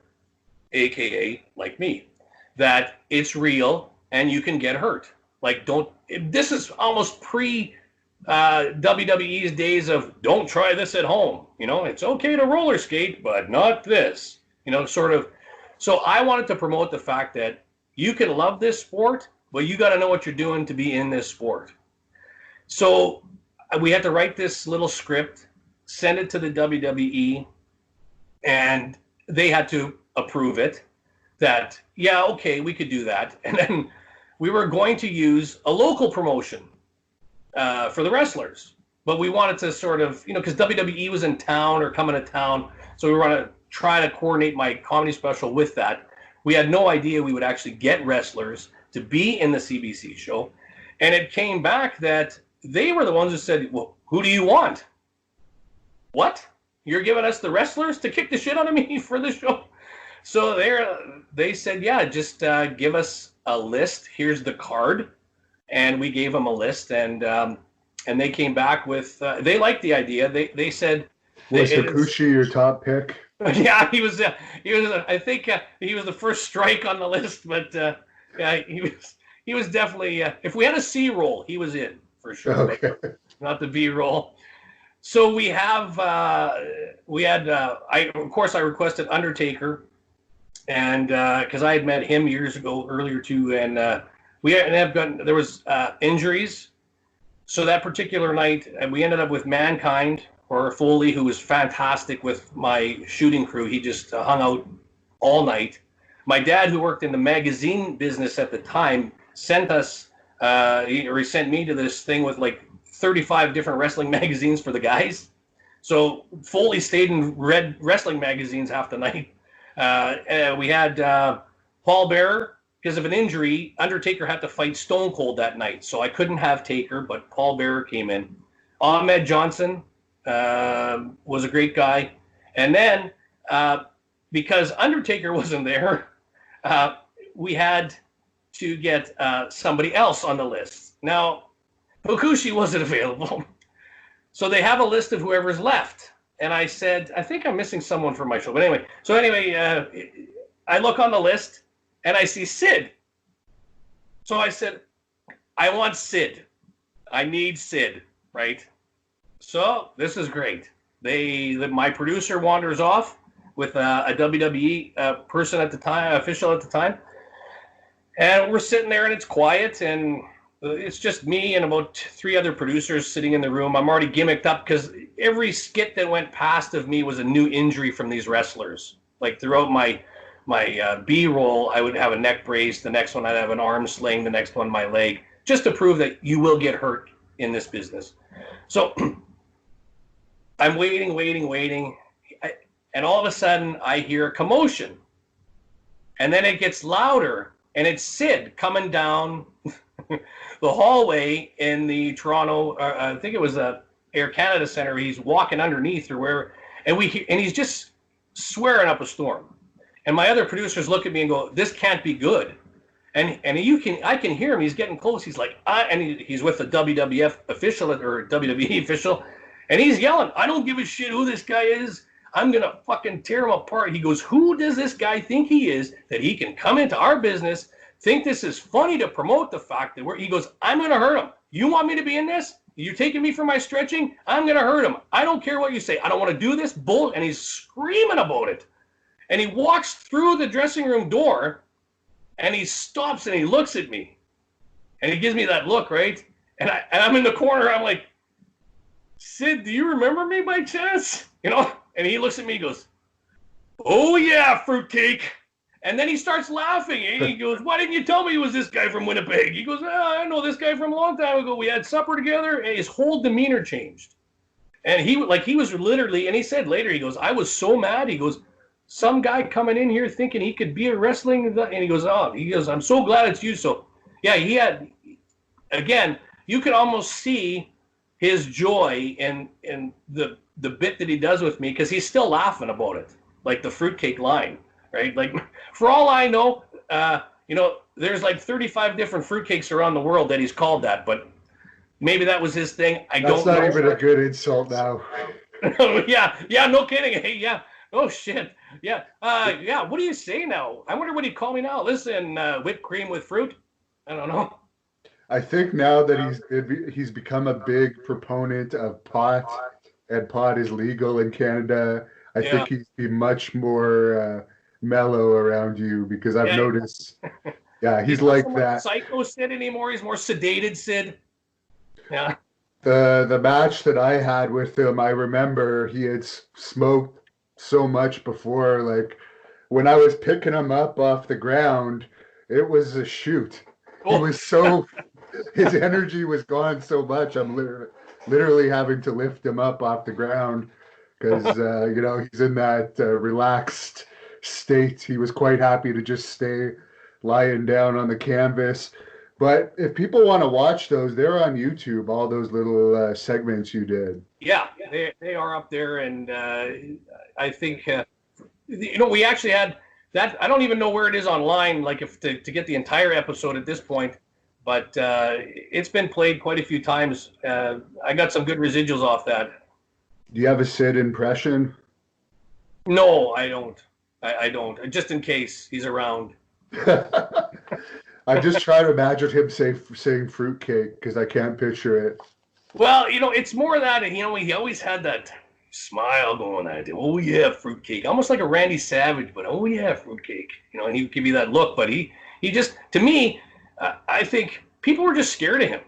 aka like me, that it's real and you can get hurt. Like, don't, this is almost pre WWE's days of don't try this at home. It's okay to roller skate, but not this, sort of. So I wanted to promote the fact that you can love this sport, but you got to know what you're doing to be in this sport. So we had to write this little script, send it to the WWE, and they had to approve it. That, yeah, okay, we could do that. And then we were going to use a local promotion for the wrestlers. But we wanted to sort of, because WWE was in town or coming to town, so we were going to try to coordinate my comedy special with that. We had no idea we would actually get wrestlers to be in the CBC show. And it came back that they were the ones who said, well, who do you want? What? You're giving us the wrestlers to kick the shit out of me for the show? So they said, yeah, just give us a list. Here's the card. And we gave them a list, and they came back with, they liked the idea. They said,
was Hakushi your top pick?
Yeah, he was. I think he was the first strike on the list, but yeah, he was definitely. If we had a C roll, he was in for sure.
Okay.
Not the B roll. So we had. I requested Undertaker, and because I had met him years ago earlier too, and there was injuries. So that particular night, we ended up with Mankind, or Foley, who was fantastic with my shooting crew. He just hung out all night. My dad, who worked in the magazine business at the time, sent us, he sent me to this thing with like 35 different wrestling magazines for the guys. So Foley stayed and read wrestling magazines half the night. We had Paul Bearer. Because of an injury, Undertaker had to fight Stone Cold that night. So I couldn't have Taker, but Paul Bearer came in. Ahmed Johnson was a great guy. And then, because Undertaker wasn't there, we had to get somebody else on the list. Now, Hakushi wasn't available. So they have a list of whoever's left. And I said, I think I'm missing someone for my show. But anyway, I look on the list, and I see Sid. So I said, I want Sid. I need Sid, right? So this is great. My producer wanders off with a WWE person at the time, official at the time. And we're sitting there, and it's quiet, and it's just me and about 3 other producers sitting in the room. I'm already gimmicked up because every skit that went past of me was a new injury from these wrestlers. Like throughout my B-roll, I would have a neck brace. The next one, I'd have an arm sling. The next one, my leg, just to prove that you will get hurt in this business. So I'm waiting. And all of a sudden, I hear a commotion. And then it gets louder, and it's Sid coming down the hallway in the Toronto, I think it was the Air Canada Centre. He's walking underneath or where, and he's just swearing up a storm. And my other producers look at me and go, "This can't be good." And I can hear him. He's getting close. He's like, and he's with the WWF official or WWE official, and he's yelling, "I don't give a shit who this guy is. I'm gonna fucking tear him apart." He goes, "Who does this guy think he is that he can come into our business, think this is funny to promote the fact that he goes, I'm gonna hurt him. You want me to be in this? You're taking me for my stretching? I'm gonna hurt him. I don't care what you say. I don't want to do this bull." And he's screaming about it. And he walks through the dressing room door, and he stops and he looks at me, and he gives me that look, right? And I'm in the corner. I'm like, "Sid, do you remember me by chance?" And he looks at me and goes, "Oh yeah, fruitcake." And then he starts laughing. And he goes, "Why didn't you tell me it was this guy from Winnipeg?" He goes, "I know this guy from a long time ago. We had supper together." And his whole demeanor changed. And he was literally, and he said later, he goes, "I was so mad." He goes, "Some guy coming in here thinking he could be a wrestling," and he goes, "I'm so glad it's you." So, yeah, he had, again, you could almost see his joy in the bit that he does with me, because he's still laughing about it, like the fruitcake line. Right? Like, for all I know, there's like 35 different fruitcakes around the world that he's called that, but maybe that was his thing. I don't know.
That's not even a good insult now.
Yeah, no kidding. Hey, yeah. Oh, shit. Yeah. What do you say now? I wonder what he'd call me now. Listen, whipped cream with fruit? I don't know.
I think now that he's become a big proponent of pot, and pot is legal in Canada, I think he'd be much more mellow around you, because I've noticed, he's like that.
Psycho Sid anymore. He's more sedated Sid. Yeah.
The match that I had with him, I remember he had smoked so much before. Like, when I was picking him up off the ground, it was a shoot. He was so, his energy was gone so much. I'm literally having to lift him up off the ground, because he's in that relaxed state. He was quite happy to just stay lying down on the canvas. But if people want to watch those, they're on YouTube, all those little segments you did.
Yeah, they are up there. And I think, we actually had that. I don't even know where it is online, like if to get the entire episode at this point. But it's been played quite a few times. I got some good residuals off that.
Do you have a Sid impression?
No, I don't. I don't. Just in case he's around.
I just try to imagine him saying fruitcake, because I can't picture it.
Well, it's more that, he always had that smile going at it. "Oh, yeah, fruitcake." Almost like a Randy Savage, but "Oh, yeah, fruitcake." And he would give you that look. But he just, to me, I think people were just scared of him.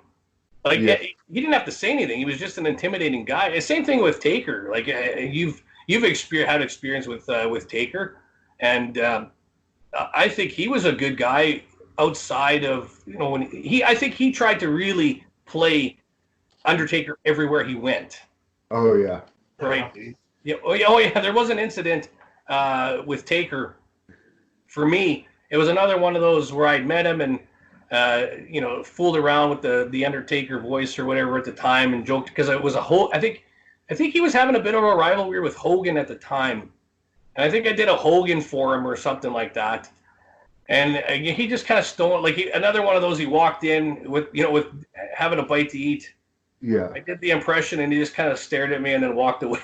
Like, he didn't have to say anything. He was just an intimidating guy. Same thing with Taker. Like, you've had experience with Taker. And I think he was a good guy outside of, I think he tried to really play Undertaker everywhere he went.
Oh, yeah.
Right. Yeah. Oh, yeah. There was an incident with Taker. For me, it was another one of those where I'd met him and, fooled around with the Undertaker voice or whatever at the time, and joked, because it was I think he was having a bit of a rivalry with Hogan at the time. And I think I did a Hogan for him or something like that. And he just kind of stole, like, another one of those, he walked in with having a bite to eat.
Yeah.
I did the impression, and he just kind of stared at me and then walked away,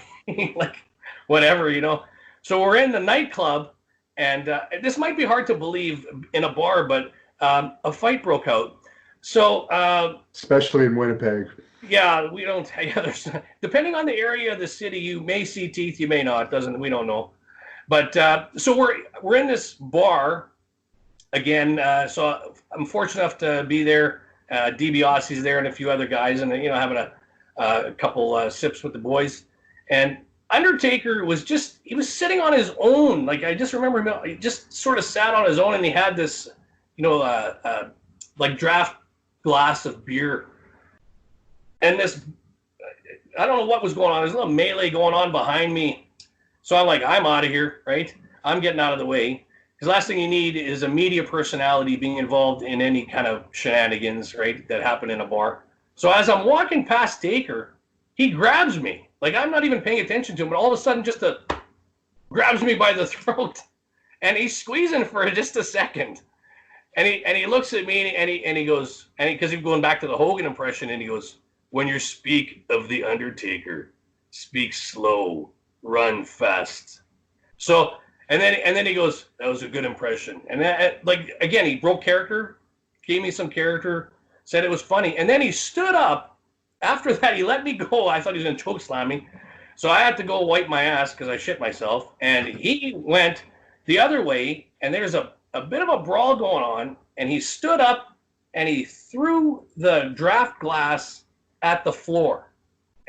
like, whatever. So we're in the nightclub, and this might be hard to believe in a bar, but a fight broke out. So
especially in Winnipeg.
Yeah, we don't. Yeah, depending on the area of the city, you may see teeth, you may not. We don't know. But so we're in this bar again. So I'm fortunate enough to be there. DiBiase's there and a few other guys, and having a couple sips with the boys. And Undertaker was sitting on his own. Like, I just remember him. He just sort of sat on his own, and he had this, like, draft glass of beer. And this, I don't know what was going on. There's a little melee going on behind me. So I'm like, I'm out of here, right? I'm getting out of the way. Because last thing you need is a media personality being involved in any kind of shenanigans, right, that happen in a bar. So as I'm walking past Taker, he grabs me. Like, I'm not even paying attention to him, but all of a sudden grabs me by the throat. And he's squeezing for just a second. And he looks at me and he goes, because he's going back to the Hogan impression, and he goes, "When you speak of the Undertaker, speak slow, run fast." So, and then he goes, "That was a good impression." And that, like, again, he broke character, gave me some character, said it was funny. And then he stood up. After that, he let me go. I thought he was going to choke slam me. So I had to go wipe my ass because I shit myself. And he went the other way, and there's a bit of a brawl going on. And he stood up and he threw the draft glass at the floor.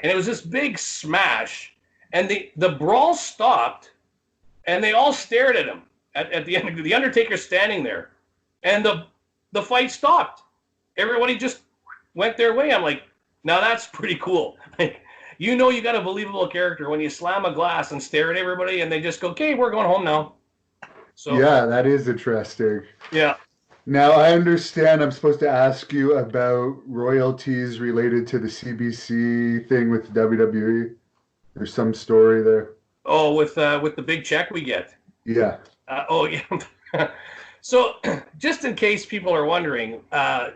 And it was this big smash. And the brawl stopped, and they all stared at him. at the end. The Undertaker's standing there, and the fight stopped. Everybody just went their way. I'm like, now that's pretty cool. Like, you know, you got a believable character when you slam a glass and stare at everybody, and they just go, "Okay, we're going home now." So
Yeah, that is interesting.
yeah.
Now, I understand I'm supposed to ask you about royalties related to the CBC thing with WWE. There's some story there.
Oh, with the big check we get.
Yeah.
Oh yeah. So just in case people are wondering,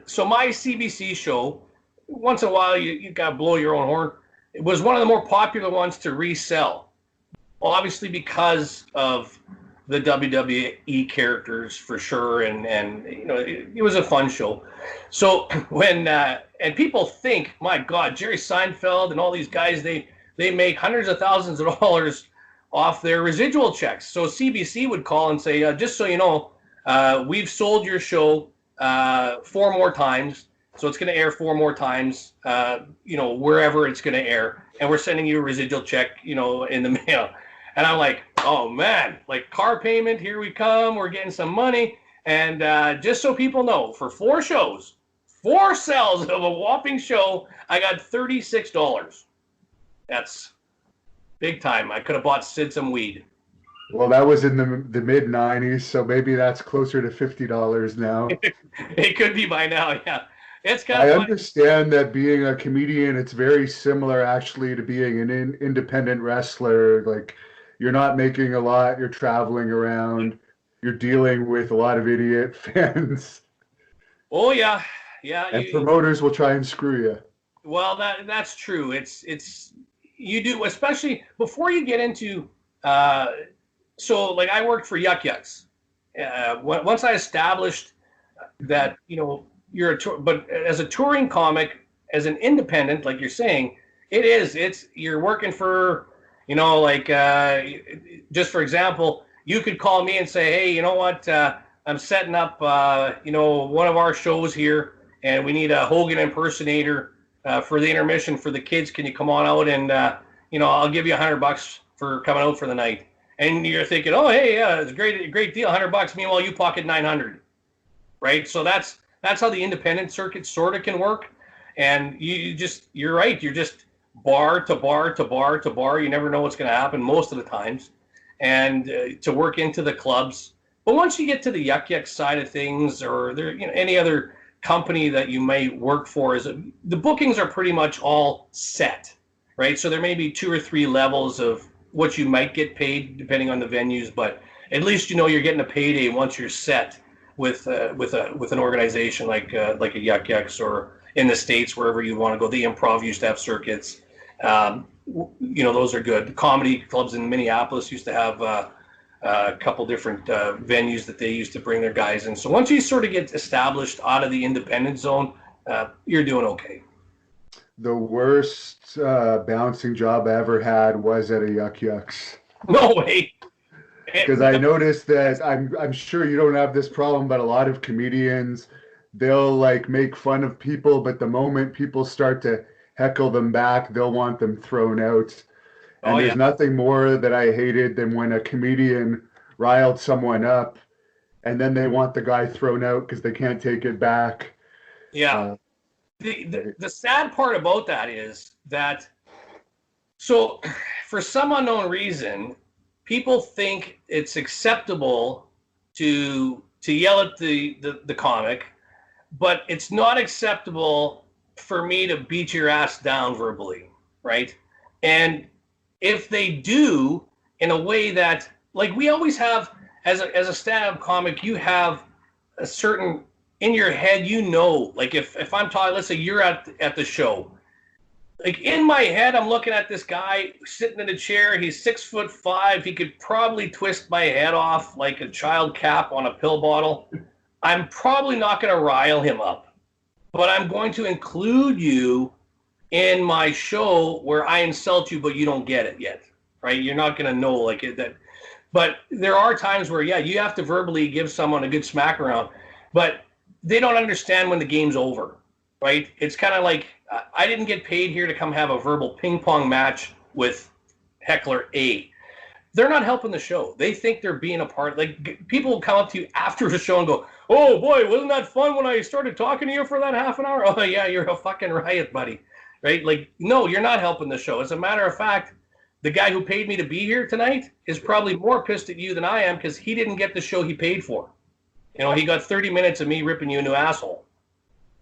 so my CBC show, once in a while you got to blow your own horn. It was one of the more popular ones to resell, obviously because of the WWE characters for sure, and you know it was a fun show. So when and people think, my God, Jerry Seinfeld and all these guys, they make hundreds of thousands of dollars off their residual checks. So CBC would call and say, just so you know, we've sold your show 4 more times, so it's going to air 4 more times, you know, wherever it's going to air, and we're sending you a residual check, you know, in the mail. And I'm like, oh man, like car payment, here we come, we're getting some money. And just so people know, for 4 shows, 4 sells of a whopping show, I got $36. That's big time. I could have bought Sid some weed.
Well, that was in the mid 90s, so maybe that's closer to $50 now.
It could be by now, yeah. It's kind
I
of
understand that being a comedian, it's very similar actually to being an independent wrestler. Like, you're not making a lot, you're traveling around, you're dealing with a lot of idiot fans.
Oh yeah, yeah.
And promoters will try and screw you.
Well, that's true. It's you do, especially before you get into. So like I worked for Yuck Yucks. Once I established that, you know, you're but as a touring comic, as an independent, like you're saying, it's you're working for, you know, like just for example, you could call me and say, hey, you know what, I'm setting up, you know, one of our shows here, and we need a Hogan impersonator for the intermission for the kids. Can you come on out and you know, I'll give you $100 for coming out for the night. And you're thinking, oh, hey, yeah, it's a great deal, $100. Meanwhile, you pocket 900, right? So that's how the independent circuit sort of can work. And you're right. You're just bar to bar to bar to bar. You never know what's going to happen most of the times. And to work into the clubs. But once you get to the Yuck Yuck side of things, or there, you know, any other company that you may work for, the bookings are pretty much all set, right? So there may be 2 or 3 levels of what you might get paid depending on the venues, but at least you know you're getting a payday once you're set with an organization like a Yuck Yucks, or in the States wherever you want to go. The Improv used to have circuits. You know, those are good. The comedy clubs in Minneapolis used to have a couple different venues that they used to bring their guys in. So once you sort of get established out of the independent zone, you're doing okay.
The worst bouncing job I ever had was at a Yuck Yucks.
No way.
Because I noticed that I'm sure you don't have this problem, but a lot of comedians, they'll like make fun of people, but the moment people start to heckle them back, they'll want them thrown out. And there's nothing more that I hated than when a comedian riled someone up and then they want the guy thrown out because they can't take it back.
Yeah. The sad part about that is that, so for some unknown reason, people think it's acceptable to yell at the comic, but it's not acceptable for me to beat your ass down verbally, right? And if they do in a way that, like we always have, as a stand-up comic, you have a certain, in your head, you know, like if I'm talking, let's say you're at the show, like in my head, I'm looking at this guy sitting in a chair. He's 6'5". He could probably twist my head off like a child cap on a pill bottle. I'm probably not going to rile him up, but I'm going to include you in my show where I insult you, but you don't get it yet, right? You're not going to know like it, that. But there are times where, yeah, you have to verbally give someone a good smack around, but they don't understand when the game's over, right? It's kind of like, I didn't get paid here to come have a verbal ping pong match with heckler A. they're not helping the show. They think they're being a part. Like, people will come up to you after the show and go, "Oh boy, wasn't that fun when I started talking to you for that half an hour?" Oh yeah, you're a fucking riot, buddy. Right? Like, no, you're not helping the show. As a matter of fact, the guy who paid me to be here tonight is probably more pissed at you than I am, because he didn't get the show he paid for. You know, he got 30 minutes of me ripping you a new asshole.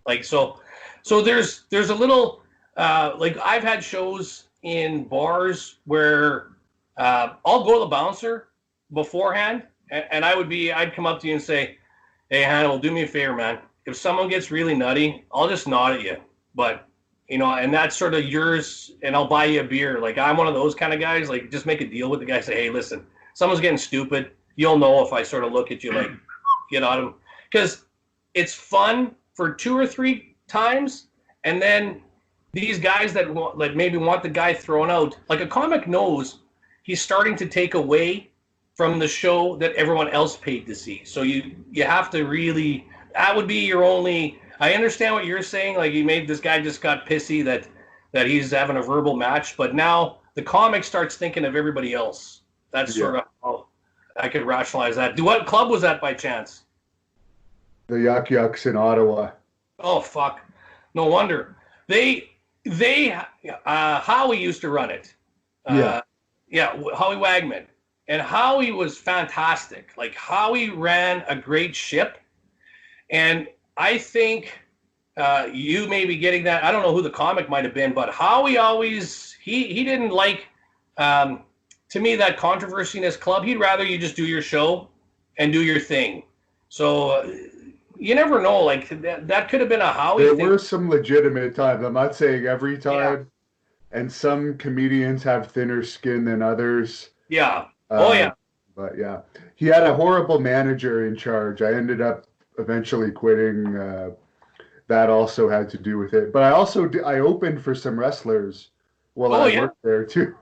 Like, so there's a little, like, I've had shows in bars where I'll go to the bouncer beforehand, and I'd come up to you and say, "Hey, Hannibal, do me a favor, man. If someone gets really nutty, I'll just nod at you. But, you know, and that's sort of yours, and I'll buy you a beer." Like, I'm one of those kind of guys. Like, just make a deal with the guy. Say, "Hey, listen, someone's getting stupid. You'll know if I sort of look at you like, get on him." Because it's fun for 2 or 3 times, and then these guys that like maybe want the guy thrown out, like, a comic knows he's starting to take away from the show that everyone else paid to see. So you have to really, that would be your only. I understand what you're saying. Like, you made this guy just got pissy that he's having a verbal match, but now the comic starts thinking of everybody else. That's sort of how I could rationalize that. What club was that by chance?
The Yuck Yucks in Ottawa.
Oh fuck! No wonder they Howie used to run it. Howie Wagman, and Howie was fantastic. Like, Howie ran a great ship, and I think you may be getting that. I don't know who the comic might have been, but Howie always he didn't like to me that controversy in his club. He'd rather you just do your show and do your thing. So. You never know. Like, that could have been a Howie
There
thing.
were some legitimate times. I'm not saying every time. Yeah. And some comedians have thinner skin than others.
Yeah.
But yeah, he had a horrible manager in charge. I ended up eventually quitting. That also had to do with it. But I opened for some wrestlers while I worked there too.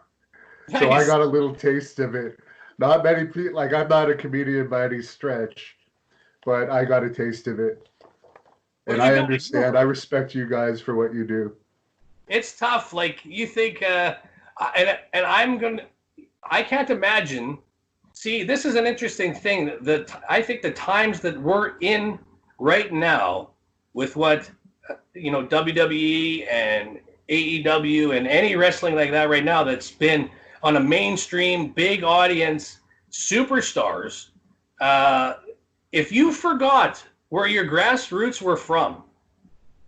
Nice. So I got a little taste of it. Not many people. Like, I'm not a comedian by any stretch. But I got a taste of it. And I understand. I respect you guys for what you do.
It's tough. Like, you think, and I can't imagine. See, this is an interesting thing. That I think the times that we're in right now with what, WWE and AEW and any wrestling like that right now that's been on a mainstream, big audience, superstars, if you forgot where your grassroots were from,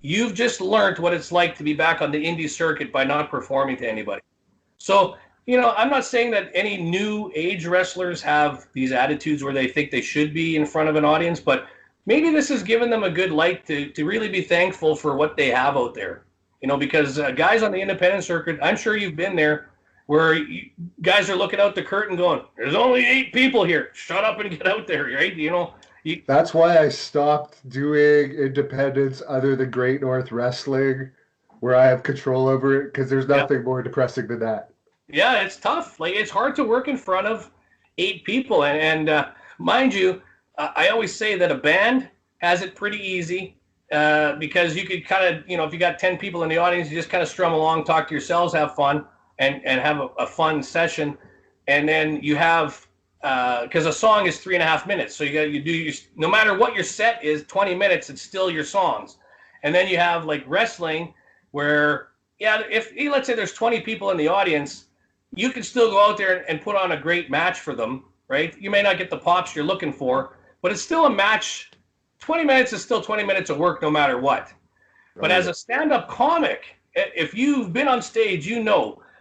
you've just learned what it's like to be back on the indie circuit by not performing to anybody. So, I'm not saying that any new age wrestlers have these attitudes where they think they should be in front of an audience, but maybe this has given them a good light to really be thankful for what they have out there. Because guys on the independent circuit, I'm sure you've been there, where guys are looking out the curtain going, "There's only 8 people here. Shut up and get out there," right?
That's why I stopped doing independents other than Great North Wrestling, where I have control over it, because there's nothing more depressing than that.
Yeah, it's tough. Like, it's hard to work in front of 8 people. And mind you, I always say that a band has it pretty easy because you could kind of, if you got 10 people in the audience, you just kind of strum along, talk to yourselves, have fun, and have a fun session. And then you have... because a song is 3.5 minutes, so no matter what your set is, 20 minutes, it's still your songs. And then you have like wrestling, where if let's say there's 20 people in the audience, you can still go out there and put on a great match for them, right? You may not get the pops you're looking for, but it's still a match. 20 minutes is still 20 minutes of work, no matter what. But as a stand-up comic, if you've been on stage,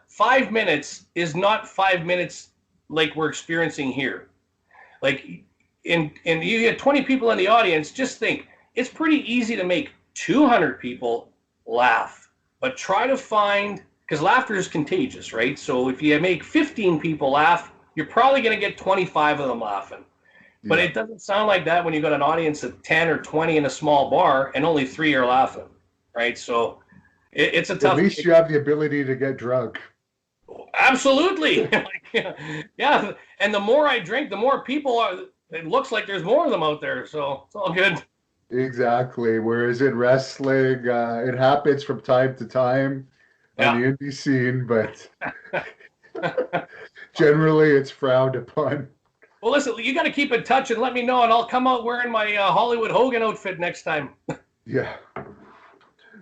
5 minutes is not 5 minutes like we're experiencing here. Like, you get 20 people in the audience, just think, it's pretty easy to make 200 people laugh, but try to find, because laughter is contagious, right? So if you make 15 people laugh, you're probably going to get 25 of them laughing. Yeah. But it doesn't sound like that when you've got an audience of 10 or 20 in a small bar and only 3 are laughing, right? So it's a tough...
At least you have the ability to get drunk.
Absolutely. Yeah. And the more I drink, the more people are. It looks like there's more of them out there. So it's all good.
Exactly. Whereas in wrestling, it happens from time to time on the indie scene, but generally it's frowned upon.
Well, listen, you got to keep in touch and let me know, and I'll come out wearing my Hollywood Hogan outfit next time.
Yeah.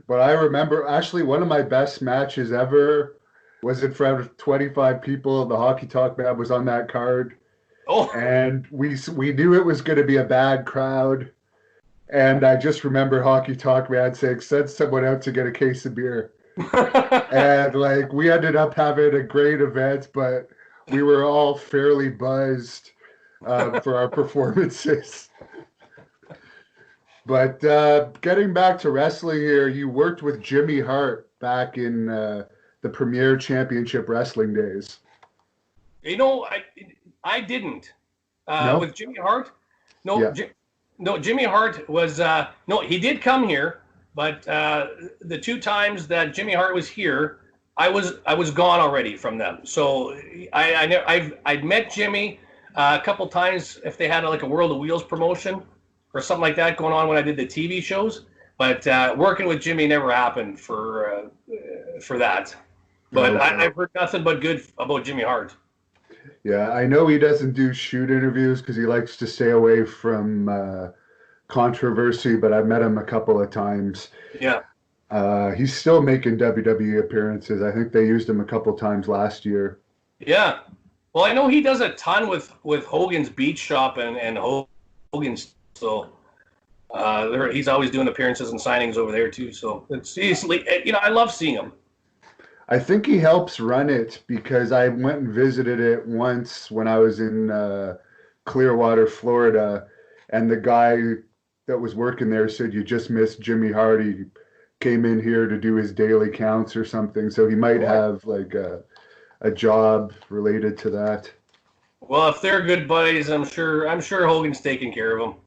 But I remember actually one of my best matches ever was in front of 25 people. The Hockey Talk Man was on that card.
Oh,
And we knew it was going to be a bad crowd. And I just remember Hockey Talk Man saying, send someone out to get a case of beer. And like we ended up having a great event, but we were all fairly buzzed for our performances. But getting back to wrestling here, you worked with Jimmy Hart back in the Premier Championship Wrestling days.
I didn't.
No?
With Jimmy Hart? No,
Yeah.
no. Jimmy Hart was no. He did come here, but the two times that Jimmy Hart was here, I was gone already from them. So I'd met Jimmy a couple times if they had like a World of Wheels promotion or something like that going on when I did the TV shows. But working with Jimmy never happened for that. But
Okay.
I've heard nothing but good about Jimmy Hart.
Yeah, I know he doesn't do shoot interviews because he likes to stay away from controversy, but I've met him a couple of times.
Yeah.
He's still making WWE appearances. I think they used him a couple of times last year.
Yeah. Well, I know he does a ton with Hogan's Beach Shop and Hogan's. So he's always doing appearances and signings over there too. So I love seeing him.
I think he helps run it because I went and visited it once when I was in Clearwater, Florida, and the guy that was working there said you just missed Jimmy Hart. He came in here to do his daily counts or something, so he might have like a job related to that.
Well, if they're good buddies, I'm sure Hogan's taking care of them.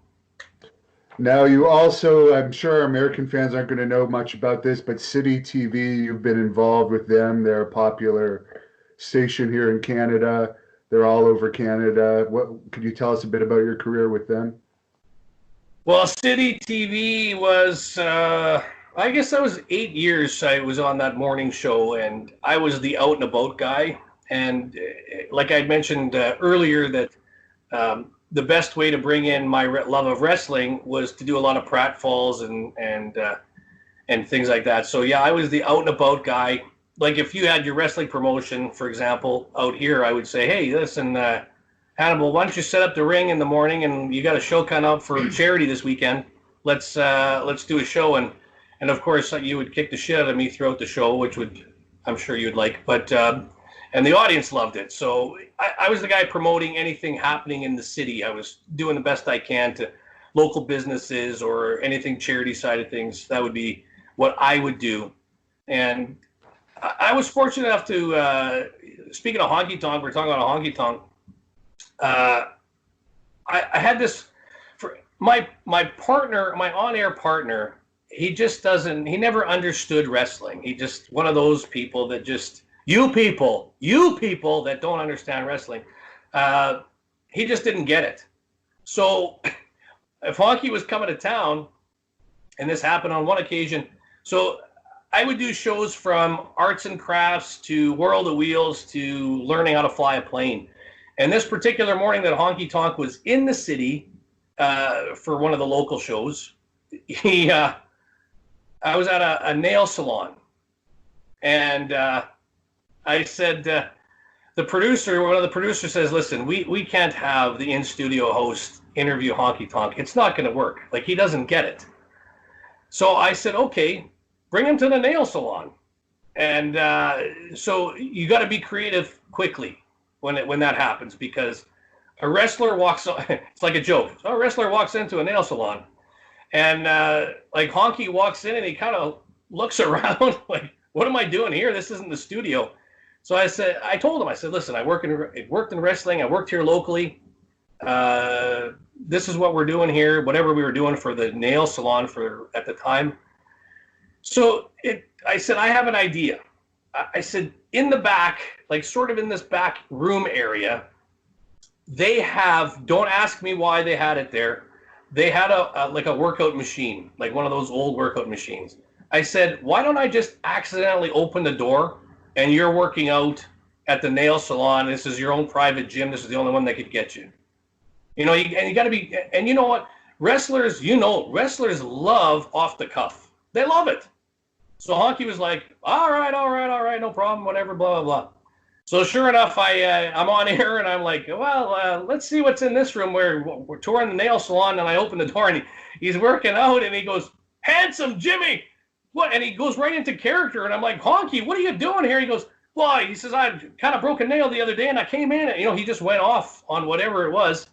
Now, you also, I'm sure our American fans aren't going to know much about this, but City TV, you've been involved with them. They're a popular station here in Canada. They're all over Canada. What could you tell us a bit about your career with them?
Well, City TV was, I guess that was 8 years I was on that morning show, and I was the out and about guy. And like I mentioned earlier, that the best way to bring in my love of wrestling was to do a lot of pratfalls and things like that. So yeah, I was the out and about guy. Like if you had your wrestling promotion, for example, out here, I would say, hey, listen, Hannibal, why don't you set up the ring in the morning, and you got a show coming up for charity this weekend. Let's do a show, and of course you would kick the shit out of me throughout the show, which I'm sure you'd like, but. And the audience loved it. So I was the guy promoting anything happening in the city. I was doing the best I can to local businesses or anything charity side of things. That would be what I would do. And I was fortunate enough to, speaking of honky tonk, we're talking about a honky tonk. I had this, for my partner, my on-air partner, he never understood wrestling. He just, one of those people that just, you people that don't understand wrestling, he just didn't get it. So if Honky was coming to town, and this happened on one occasion, so I would do shows from arts and crafts to World of Wheels to learning how to fly a plane. And this particular morning that Honky Tonk was in the city for one of the local shows, I was at a nail salon, and I said, one of the producers says, listen, we can't have the in-studio host interview Honky Tonk. It's not going to work. Like, he doesn't get it. So I said, okay, bring him to the nail salon. And so you got to be creative quickly when that happens, because a wrestler walks, it's like a joke. So a wrestler walks into a nail salon, and like Honky walks in and he kind of looks around like, what am I doing here? This isn't the studio. So I told him, I said, listen, I worked in wrestling. I worked here locally. This is what we're doing here, whatever we were doing for the nail salon at the time. So I said, I have an idea. I said, in the back, like sort of in this back room area, they have, don't ask me why they had it there. They had like a workout machine, like one of those old workout machines. I said, why don't I just accidentally open the door and you're working out at the nail salon. This is your own private gym. This is the only one that could get you. You know, and you got to be, and you know what? Wrestlers love off the cuff. They love it. So Honky was like, all right, no problem, whatever, blah, blah, blah. So sure enough, I'm on air, and I'm like, well, let's see what's in this room where we're touring the nail salon, and I open the door, and he's working out, and he goes, handsome Jimmy, what? And he goes right into character, and I'm like, Honky, what are you doing here? He goes, well, he says, I kind of broke a nail the other day, and I came in, and, you know, he just went off on whatever it was.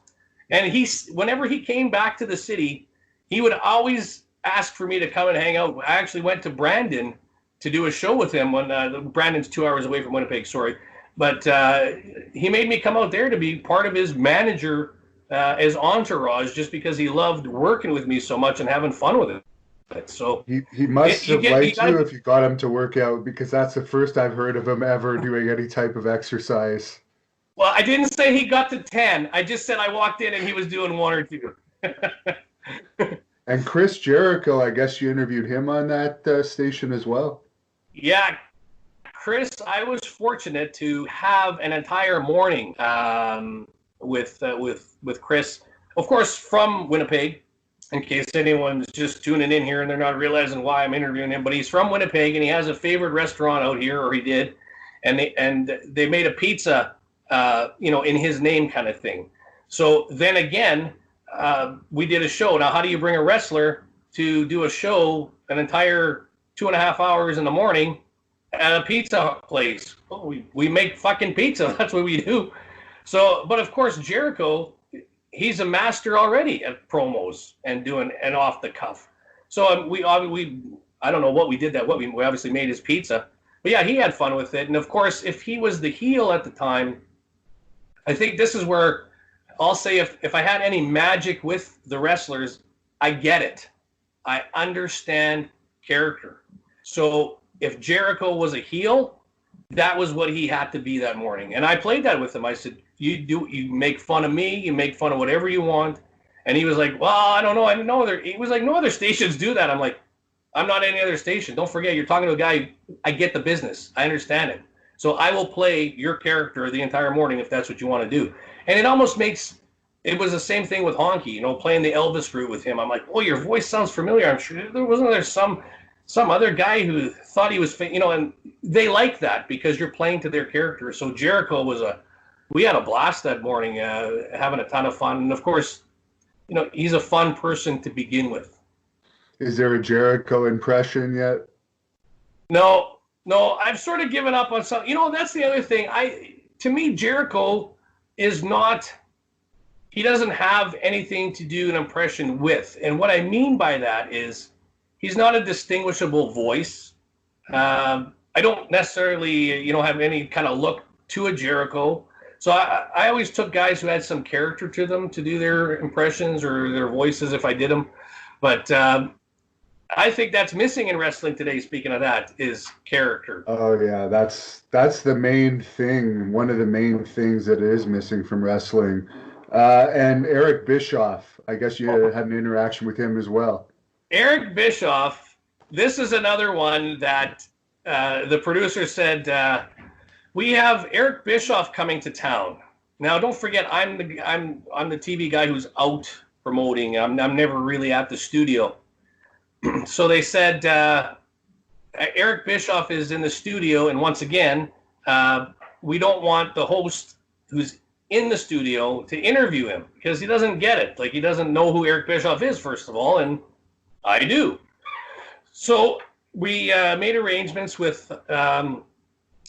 And whenever he came back to the city, he would always ask for me to come and hang out. I actually went to Brandon to do a show with him when Brandon's 2 hours away from Winnipeg, sorry. But he made me come out there to be part of his manager, his entourage, just because he loved working with me so much and having fun with it. So
he must have liked you if you got him to work out, because that's the first I've heard of him ever doing any type of exercise.
Well, I didn't say he got to 10. I just said I walked in and he was doing 1 or 2.
And Chris Jericho, I guess you interviewed him on that station as well.
Yeah, Chris, I was fortunate to have an entire morning with Chris, of course, from Winnipeg, in case anyone's just tuning in here and they're not realizing why I'm interviewing him. But he's from Winnipeg, and he has a favorite restaurant out here, or he did, and they made a pizza, in his name kind of thing. So then again, we did a show. Now, how do you bring a wrestler to do a show an entire 2.5 hours in the morning at a pizza place? Well, we make fucking pizza. That's what we do. So, but of course, Jericho, he's a master already at promos and doing and off the cuff. So we I don't know what we did that. We obviously made his pizza. But yeah, he had fun with it. And of course, if he was the heel at the time, I think this is where I'll say if I had any magic with the wrestlers, I get it. I understand character. So if Jericho was a heel, that was what he had to be that morning. And I played that with him. I said, you make fun of me, you make fun of whatever you want. And he was like, well, I don't know. He was like, no other stations do that. I'm like, I'm not any other station. Don't forget, you're talking to a guy. I get the business. I understand it. So I will play your character the entire morning if that's what you want to do. And it almost it was the same thing with Honky, playing the Elvis route with him. I'm like, oh, your voice sounds familiar. I'm sure there some other guy who thought he was, and they like that because you're playing to their character. So Jericho we had a blast that morning, having a ton of fun. And of course, he's a fun person to begin with.
Is there a Jericho impression yet?
No, I've sort of given up on something. That's the other thing. To me, Jericho is not, he doesn't have anything to do an impression with. And what I mean by that is he's not a distinguishable voice. I don't necessarily, have any kind of look to a Jericho. So I always took guys who had some character to them to do their impressions or their voices if I did them. But I think that's missing in wrestling today. Speaking of that, is character.
Oh yeah, that's the main thing. One of the main things that is missing from wrestling. And Eric Bischoff, I guess you had an interaction with him as well.
Eric Bischoff, this is another one that the producer said, we have Eric Bischoff coming to town. Now, don't forget, I'm the TV guy who's out promoting. I'm never really at the studio. So they said Eric Bischoff is in the studio, and once again, we don't want the host who's in the studio to interview him because he doesn't get it. Like, he doesn't know who Eric Bischoff is, first of all, and I do. So we made arrangements with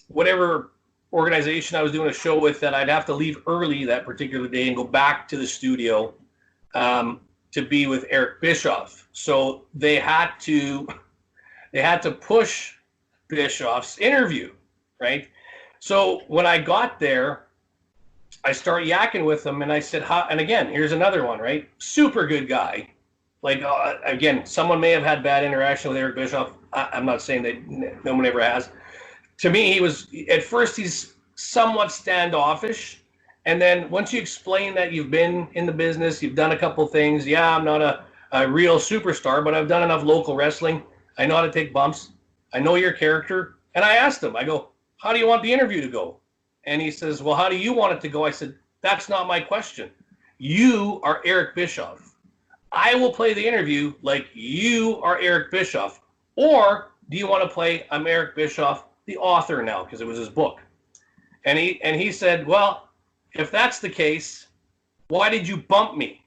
whatever organization I was doing a show with that I'd have to leave early that particular day and go back to the studio to be with Eric Bischoff. So they had to push Bischoff's interview, right? So when I got there, I start yakking with him, and I said, and again, here's another one, right? Super good guy. Like, again, someone may have had bad interaction with Eric Bischoff. I'm not saying that no one ever has. To me, at first he's somewhat standoffish. And then once you explain that you've been in the business, you've done a couple things. Yeah, I'm not a real superstar, but I've done enough local wrestling. I know how to take bumps. I know your character. And I asked him, I go, how do you want the interview to go? And he says, well, how do you want it to go? I said, that's not my question. You are Eric Bischoff. I will play the interview like you are Eric Bischoff. Or do you want to play I'm Eric Bischoff, the author now, because it was his book. And he said, well, if that's the case, why did you bump me?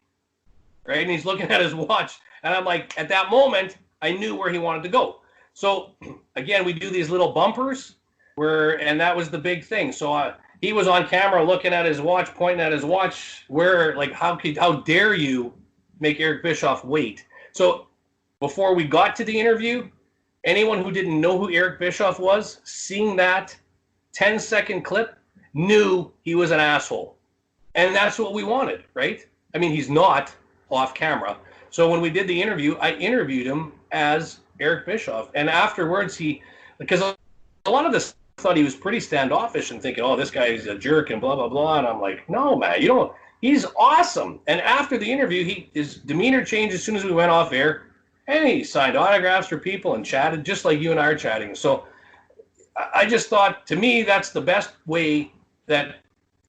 Right? And he's looking at his watch. And I'm like, at that moment, I knew where he wanted to go. So again, we do these little bumpers and that was the big thing. So he was on camera looking at his watch, pointing at his watch, how dare you make Eric Bischoff wait? So before we got to the interview, anyone who didn't know who Eric Bischoff was, seeing that 10-second clip, knew he was an asshole. And that's what we wanted, right? I mean, he's not off camera. So when we did the interview, I interviewed him as Eric Bischoff. And afterwards, because a lot of this thought he was pretty standoffish and thinking, oh, this guy's a jerk and blah, blah, blah. And I'm like, no, man, he's awesome. And after the interview, his demeanor changed as soon as we went off air. And he signed autographs for people and chatted just like you and I are chatting. So I just thought, to me, that's the best way that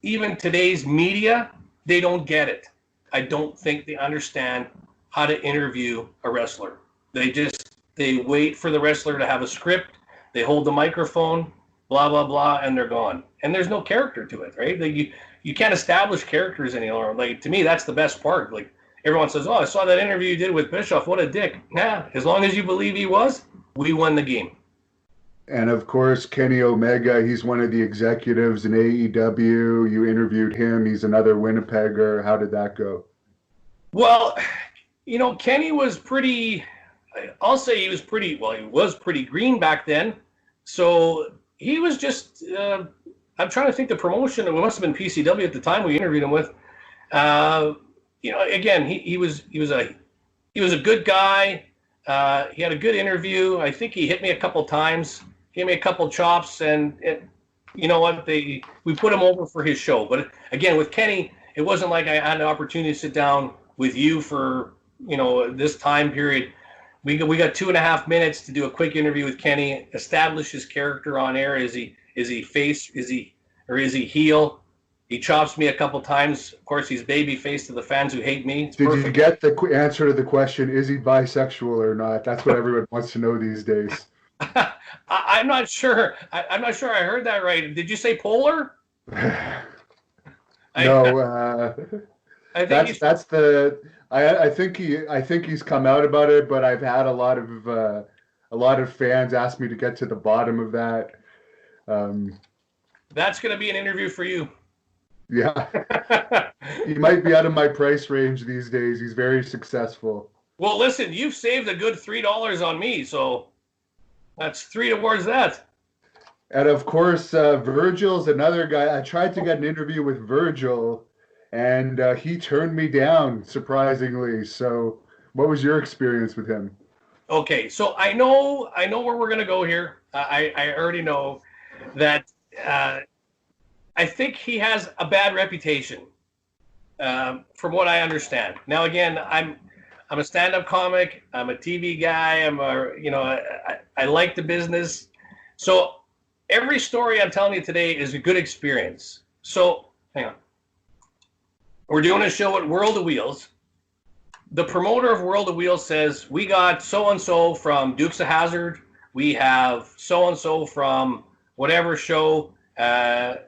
even today's media, they don't get it. I don't think they understand how to interview a wrestler. They wait for the wrestler to have a script. They hold the microphone, blah, blah, blah, and they're gone. And there's no character to it, right? You can't establish characters anymore. Like, to me, that's the best part. Like, everyone says, oh, I saw that interview you did with Bischoff. What a dick. Nah, as long as you believe he was, we won the game.
And of course, Kenny Omega, he's one of the executives in AEW. You interviewed him. He's another Winnipegger. How did that go? Well,
Kenny was I'll say he was pretty green back then. So he was just, I'm trying to think the promotion. It must have been PCW at the time we interviewed him with. Again, he was a good guy. He had a good interview. I think he hit me a couple times, gave me a couple chops, and you know what? We put him over for his show. But again, with Kenny, it wasn't like I had an opportunity to sit down with you for this time period. We got 2.5 minutes to do a quick interview with Kenny, establish his character on air. Is he face? Is he heel? He chops me a couple times. Of course, he's baby face to the fans who hate me. It's perfect.
Did you get the answer to the question, is he bisexual or not? That's what everyone wants to know these days.
I'm not sure. I'm not sure I heard that right. Did you say polar?
No. I think he's come out about it, but I've had a lot of fans ask me to get to the bottom of that.
That's going to be an interview for you.
Yeah. He might be out of my price range these days. He's very successful.
Well, listen, you've saved a good $3 on me, so that's 3 towards that.
And of course, Virgil's another guy. I tried to get an interview with Virgil, and he turned me down, surprisingly. So what was your experience with him?
Okay, so I know where we're going to go here. I already know that I think he has a bad reputation, from what I understand. Now, again, I'm a stand-up comic. I'm a TV guy. I like the business. So every story I'm telling you today is a good experience. So hang on. We're doing a show at World of Wheels. The promoter of World of Wheels says, we got so-and-so from Dukes of Hazzard. We have so-and-so from whatever show to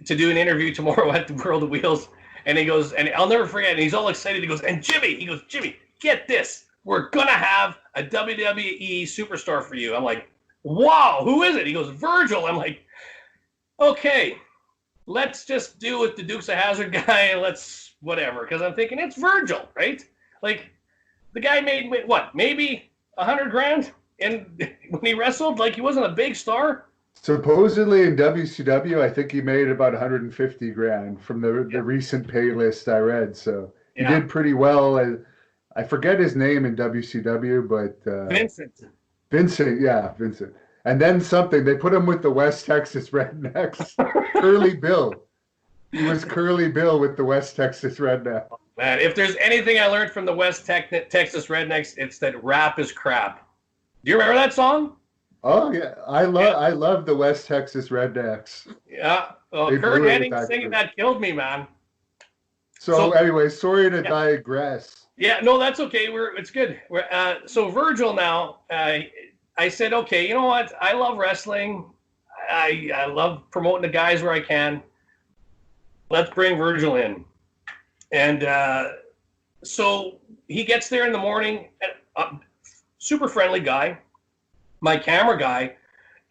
do an interview tomorrow at the World of Wheels. And he goes, and I'll never forget, and he's all excited. He goes, Jimmy, get this. We're going to have a WWE superstar for you. I'm like, wow, who is it? He goes, Virgil. I'm like, okay, let's just do with the Dukes of Hazzard guy and let's whatever. Because I'm thinking it's Virgil, right? Like, the guy made what, maybe $100,000 when he wrestled? Like, he wasn't a big star.
Supposedly in WCW, I think he made about $150,000 from the recent pay list I read. So he did pretty well. I forget his name in WCW, but Vincent. And then something, they put him with the West Texas Rednecks. Curly Bill. He was Curly Bill with the West Texas Rednecks.
Man, if there's anything I learned from the West Texas Rednecks, it's that rap is crap. Do you remember that song?
Oh yeah, I love the West Texas Rednecks.
Yeah. Well,
They
Kurt
blew it with
Hennig
that
singing
group.
that killed me, man.
So
So
anyway, sorry to
yeah,
digress.
yeah, no, that's okay. It's good. So Virgil now. I said, okay, you know what? I love wrestling. I love promoting the guys where I can. Let's bring Virgil in, and so he gets there in the morning. Super friendly guy. My camera guy,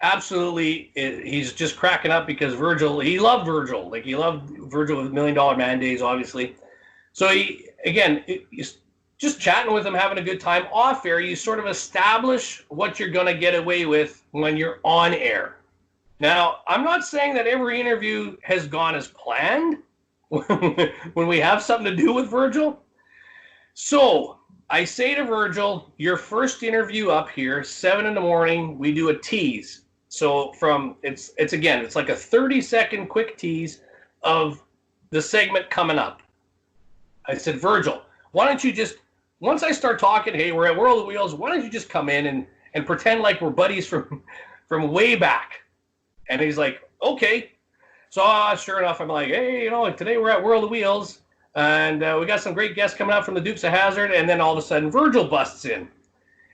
absolutely, he's just cracking up because Virgil. He loved Virgil. Like he loved Virgil with $1 Million Man days, obviously. So he's just chatting with him, having a good time. Off air, you sort of establish what you're going to get away with when you're on air. Now, I'm not saying that every interview has gone as planned when we have something to do with Virgil. So I say to Virgil, your first interview up here, 7 in the morning, we do a tease. So it's like a 30-second quick tease of the segment coming up. I said, Virgil, why don't you just, once I start talking, hey, we're at World of Wheels, why don't you just come in and pretend like we're buddies from way back? And he's like, okay. So sure enough, I'm like, hey, today we're at World of Wheels, and we got some great guests coming out from the Dukes of Hazzard, and then all of a sudden Virgil busts in.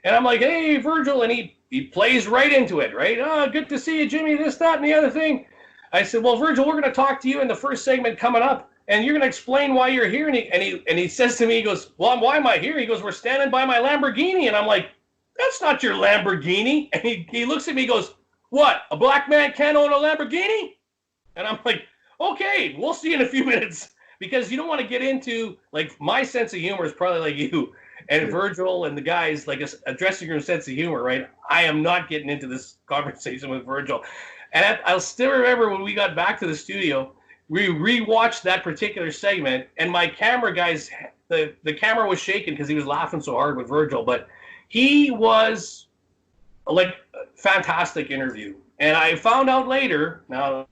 And I'm like, hey, Virgil, and he plays right into it, right? Oh, good to see you, Jimmy, this, that, and the other thing. I said, well, Virgil, we're going to talk to you in the first segment coming up, and you're going to explain why you're here. And he says to me, he goes, well, why am I here? He goes, we're standing by my Lamborghini. And I'm like, that's not your Lamborghini. And he looks at me, he goes, what, a black man can't own a Lamborghini? And I'm like, okay, we'll see in a few minutes. Because you don't want to get into, like, my sense of humor is probably like you and Virgil and the guys, like a dressing room sense of humor, right? I am not getting into this conversation with Virgil. And I'll still remember when we got back to the studio, we rewatched that particular segment, and my camera guys, the camera was shaking because he was laughing so hard with Virgil. But he was like a fantastic interview. And I found out later, now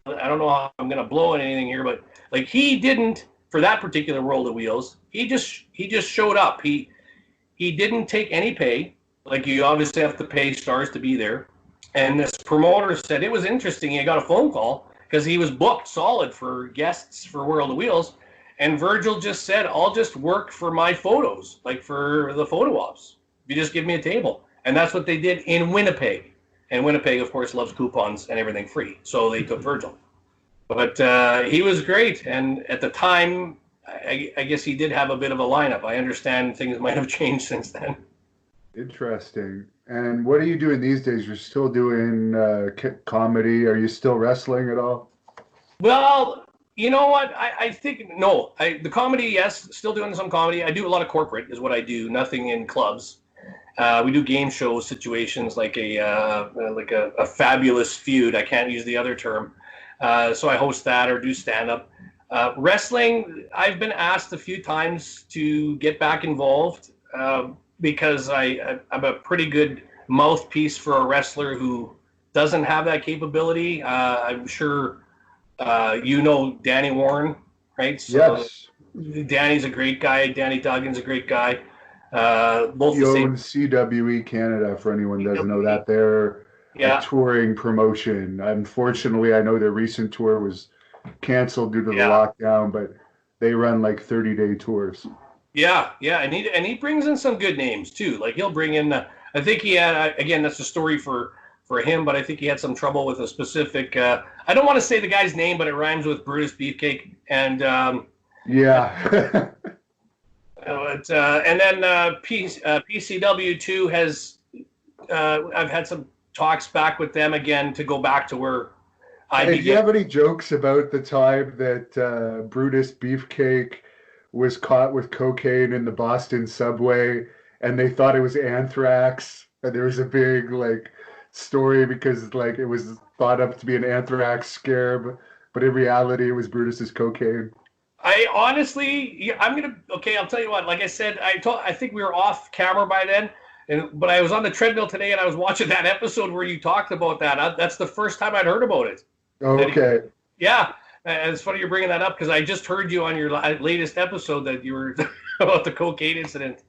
I don't know how I'm going to blow in anything here, but like he didn't, for that particular World of Wheels, he just showed up. He didn't take any pay. Like you obviously have to pay stars to be there. And this promoter said it was interesting. He got a phone call because he was booked solid for guests for World of Wheels. And Virgil just said, I'll just work for my photos, like for the photo ops. If you just give me a table. And that's what they did in Winnipeg. And Winnipeg, of course, loves coupons and everything free. So they took Virgil. But he was great. And at the time, I guess he did have a bit of a lineup. I understand things might have changed since then.
Interesting. And what are you doing these days? You're still doing comedy. Are you still wrestling at all?
Well, you know what? I think, no. The comedy, yes, still doing some comedy. I do a lot of corporate is what I do, nothing in clubs. We do game show situations like a fabulous feud. I can't use the other term. So I host that or do stand-up. Wrestling, I've been asked a few times to get back involved because I'm a pretty good mouthpiece for a wrestler who doesn't have that capability. I'm sure Danny Warren, right? So
Yes.
Danny's a great guy. Danny Duggan's a great guy. Both
He
the same.
owns CWE Canada, for anyone who doesn't know that. They're a touring promotion. Unfortunately, I know their recent tour was canceled due to the lockdown, but they run like 30-day tours.
Yeah, and he brings in some good names too. Like he'll bring in. I think he had again. That's a story for him, but I think he had some trouble with a specific. I don't want to say the guy's name, but it rhymes with Brutus Beefcake, and
yeah.
And then PCW too has. I've had some talks back with them again to go back to where I
Hey,
began.
do you have any jokes about the time that Brutus Beefcake was caught with cocaine in the Boston subway and they thought it was anthrax? And there was a big story because it was thought up to be an anthrax scare, but in reality it was Brutus's cocaine.
I honestly, I'll tell you what. Like I said, I think we were off camera by then. But I was on the treadmill today and I was watching that episode where you talked about that. That's the first time I'd heard about it.
Oh, okay.
Yeah. And it's funny you're bringing that up because I just heard you on your latest episode that you were about the cocaine incident.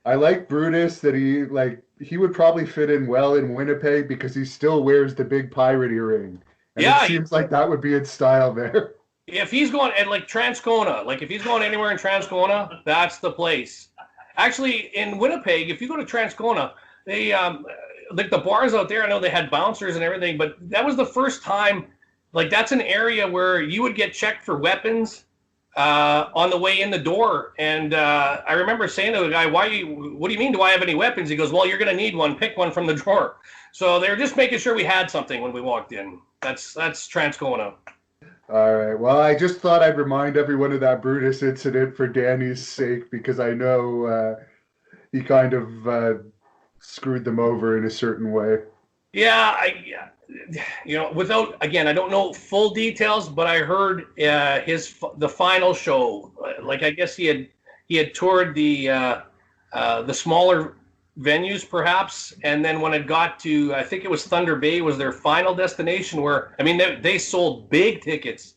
I like Brutus that he would probably fit in well in Winnipeg because he still wears the big pirate earring. And it
Yeah,
seems like that would be its style there.
if he's going and like Transcona, like if he's going anywhere in Transcona, that's the place. Actually, in Winnipeg, if you go to Transcona, they like the bars out there. I know they had bouncers and everything, but that was the first time. Like that's an area where you would get checked for weapons on the way in the door. And I remember saying to the guy, "What do you mean? Do I have any weapons?" He goes, "Well, you're going to need one. Pick one from the drawer." So they were just making sure we had something when we walked in. That's Transcona.
All right. Well, I just thought I'd remind everyone of that Brutus incident for Danny's sake because I know he kind of screwed them over in a certain way.
Yeah, without again, I don't know full details, but I heard the final show. Like I guess he had toured the smaller venues perhaps, and then when it got to, I think it was Thunder Bay was their final destination. Where I mean they sold big tickets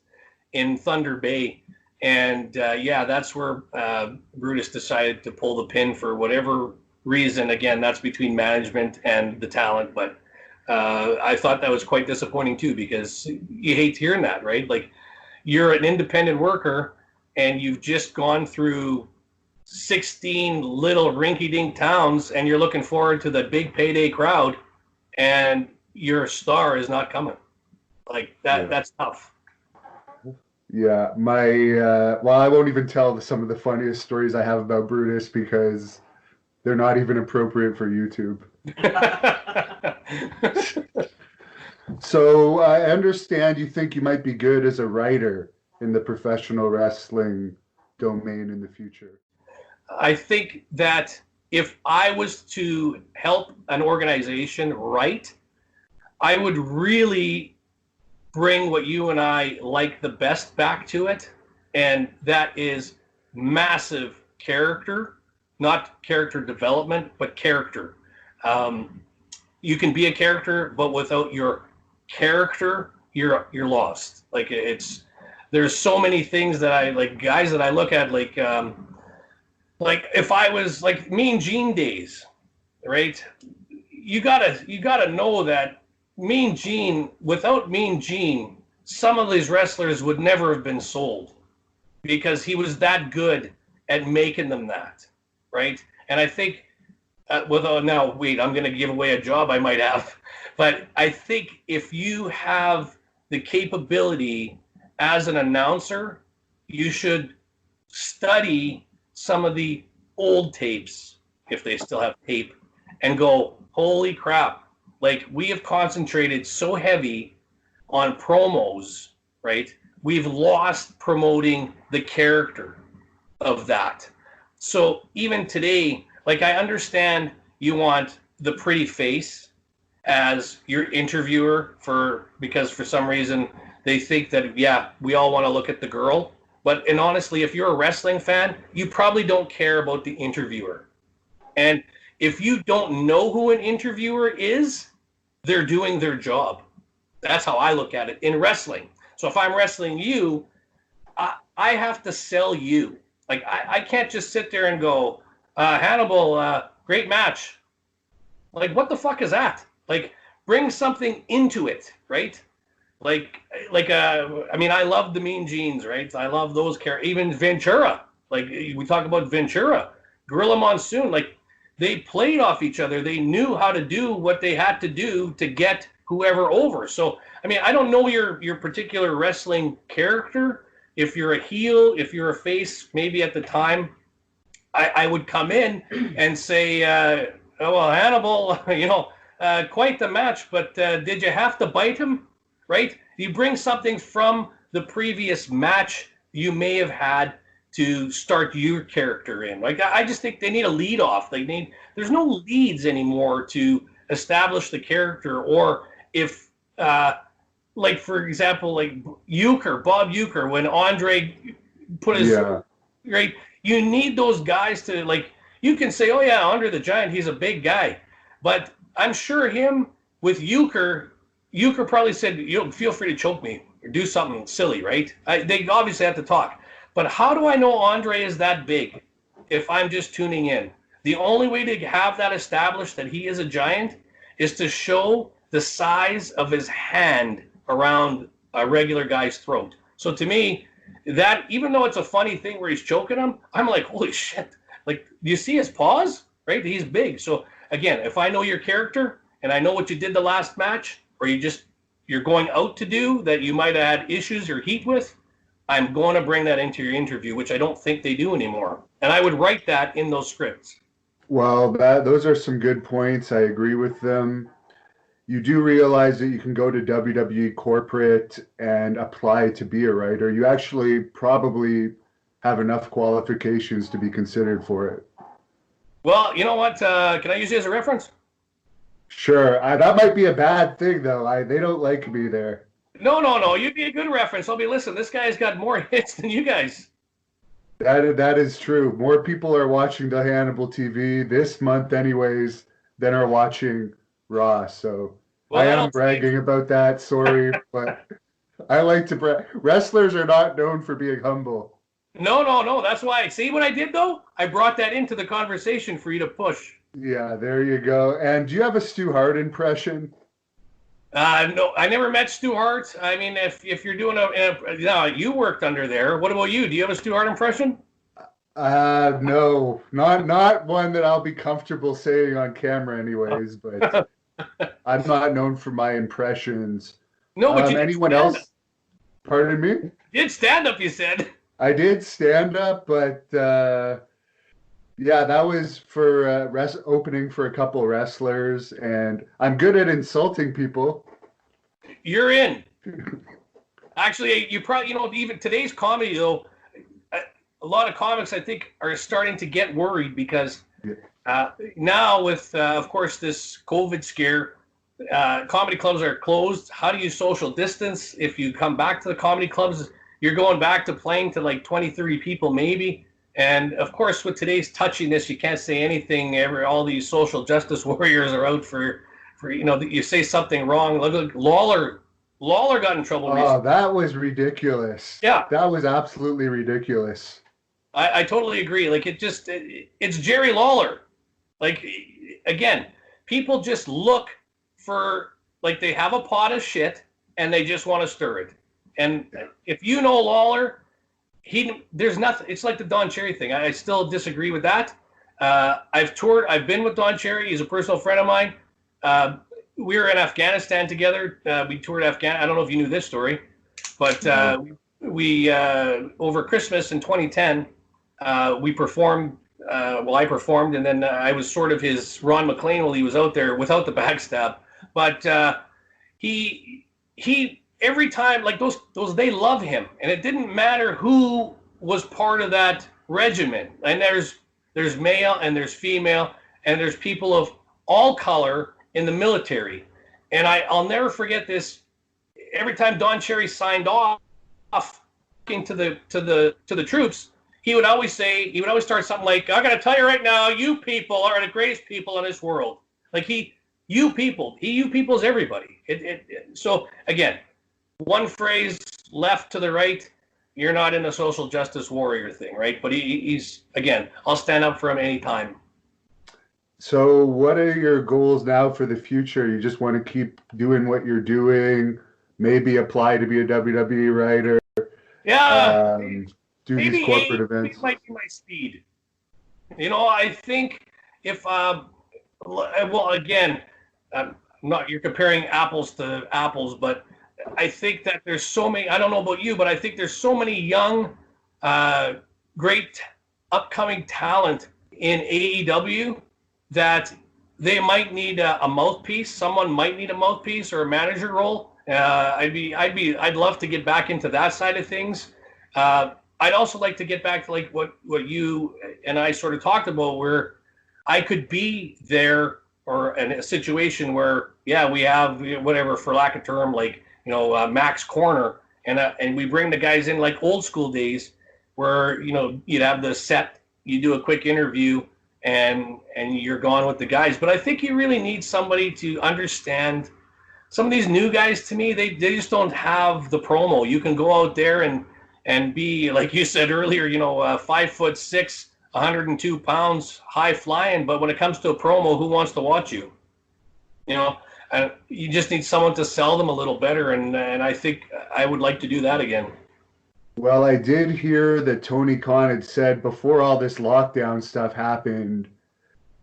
in Thunder Bay, and that's where Brutus decided to pull the pin for whatever reason. Again, that's between management and the talent, but I thought that was quite disappointing too, because you hate hearing that, right? Like you're an independent worker and you've just gone through 16 little rinky-dink towns and you're looking forward to the big payday crowd and your star is not coming. Like that, that's tough.
Yeah, well, I won't even tell some of the funniest stories I have about Brutus because they're not even appropriate for YouTube. So I understand you think you might be good as a writer in the professional wrestling domain in the future.
I think that if I was to help an organization write, I would really bring what you and I like the best back to it, and that is massive character, not character development, but character. You can be a character, but without your character, you're lost. Like there's so many things that I like, guys that I look at, like if I was like Mean Gene days, right? You gotta know that Mean Gene, without Mean Gene, some of these wrestlers would never have been sold because he was that good at making them that, right? And I think now wait, I'm going to give away a job I might have, but I think if you have the capability as an announcer, you should study some of the old tapes, if they still have tape, and go, holy crap, like we have concentrated so heavy on promos, right? We've lost promoting the character of that. So even today, like I understand you want the pretty face as your interviewer because for some reason they think that, yeah, we all want to look at the girl. And honestly, if you're a wrestling fan, you probably don't care about the interviewer. And if you don't know who an interviewer is, they're doing their job. That's how I look at it in wrestling. So if I'm wrestling you, I have to sell you. Like I can't just sit there and go, Hannibal, great match. Like what the fuck is that? Like bring something into it, right? I mean, I love the Mean Genes, right? I love those characters. Even Ventura, like we talk about Ventura, Gorilla Monsoon, like they played off each other. They knew how to do what they had to do to get whoever over. So, I mean, I don't know your particular wrestling character. If you're a heel, if you're a face, maybe at the time, I would come in and say, oh, well, Hannibal, quite the match, but did you have to bite him? Right? You bring something from the previous match you may have had to start your character in. Like I just think they need a lead off. There's no leads anymore to establish the character. Or if like for example, like Bob Uecker, when Andre put his right, you need those guys to, like, you can say, oh yeah, Andre the Giant, he's a big guy, but I'm sure him with Uecker probably said, feel free to choke me or do something silly, right? They obviously have to talk. But how do I know Andre is that big if I'm just tuning in? The only way to have that established that he is a giant is to show the size of his hand around a regular guy's throat. So to me, that even though it's a funny thing where he's choking him, I'm like, holy shit. Like, do you see his paws? Right? He's big. So again, if I know your character and I know what you did the last match, or you're going out to do that you might have had issues or heat with, I'm going to bring that into your interview, which I don't think they do anymore. And I would write that in those scripts.
Well, those are some good points. I agree with them. You do realize that you can go to WWE corporate and apply to be a writer. You actually probably have enough qualifications to be considered for it.
Well, you know what? Can I use you as a reference?
Sure. That might be a bad thing, though. They don't like me there.
No. You'd be a good reference. Listen, this guy's got more hits than you guys.
That is true. More people are watching the Hannibal TV this month anyways than are watching Raw. So I am bragging about that. Sorry, but I like to brag. Wrestlers are not known for being humble.
No. That's why. See what I did, though? I brought that into the conversation for you to push.
Yeah, there you go. And do you have a Stu Hart impression?
No, I never met Stu Hart. I mean, if you're doing you worked under there. What about you? Do you have a Stu Hart impression?
No, not one that I'll be comfortable saying on camera, anyways. But I'm not known for my impressions.
No, but
anyone else? Pardon me?
You did stand up, you said.
I did stand up, but yeah, that was for opening for a couple wrestlers, and I'm good at insulting people.
You're in. Actually, you probably, even today's comedy, though, a lot of comics, I think, are starting to get worried because now with, of course, this COVID scare, comedy clubs are closed. How do you social distance? If you come back to the comedy clubs, you're going back to playing to like 20, 30 people maybe. And of course, with today's touchiness, you can't say anything. All these social justice warriors are out for you say something wrong. Look, Lawler got in trouble recently.
Oh, that was ridiculous.
Yeah,
that was absolutely ridiculous.
I totally agree. Like it's Jerry Lawler. Like again, people just look for like they have a pot of shit and they just want to stir it. And if you know Lawler, there's nothing. It's like the Don Cherry thing. I still disagree with that. I've been with Don Cherry. He's a personal friend of mine. We were in Afghanistan together. We toured Afghanistan. I don't know if you knew this story, but we over Christmas in 2010, we performed. I performed, and then I was sort of his Ron McLean while he was out there without the backstab. But he every time, like those they love him, and it didn't matter who was part of that regiment. And there's male and there's female and there's people of all color in the military. And I'll never forget this. Every time Don Cherry signed off to the troops, he would always start something like, "I got to tell you right now, you people are the greatest people in this world." Like you people's everybody. So again, one phrase left to the right, you're not in the social justice warrior thing, right? But he's again, I'll stand up for him anytime.
So what are your goals now for the future? You just want to keep doing what you're doing, maybe apply to be a WWE writer?
Yeah.
Do these corporate events?
Maybe might be my speed. I think if, well, again, you're comparing apples to apples, but I think that there's so many, I don't know about you, but I think there's so many young, great upcoming talent in AEW that they might need a mouthpiece. Someone might need a mouthpiece or a manager role. I'd love to get back into that side of things. I'd also like to get back to like what you and I sort of talked about, where I could be there or in a situation where, we have whatever, for lack of term, like, Max Corner, and we bring the guys in like old school days where, you'd have the set, you do a quick interview and you're gone with the guys. But I think you really need somebody to understand. Some of these new guys, to me, they just don't have the promo. You can go out there and be, like you said earlier, 5'6", 102 pounds, high flying, but when it comes to a promo, who wants to watch you? You know, and you just need someone to sell them a little better, and I think I would like to do that again.
Well, I did hear that Tony Khan had said before all this lockdown stuff happened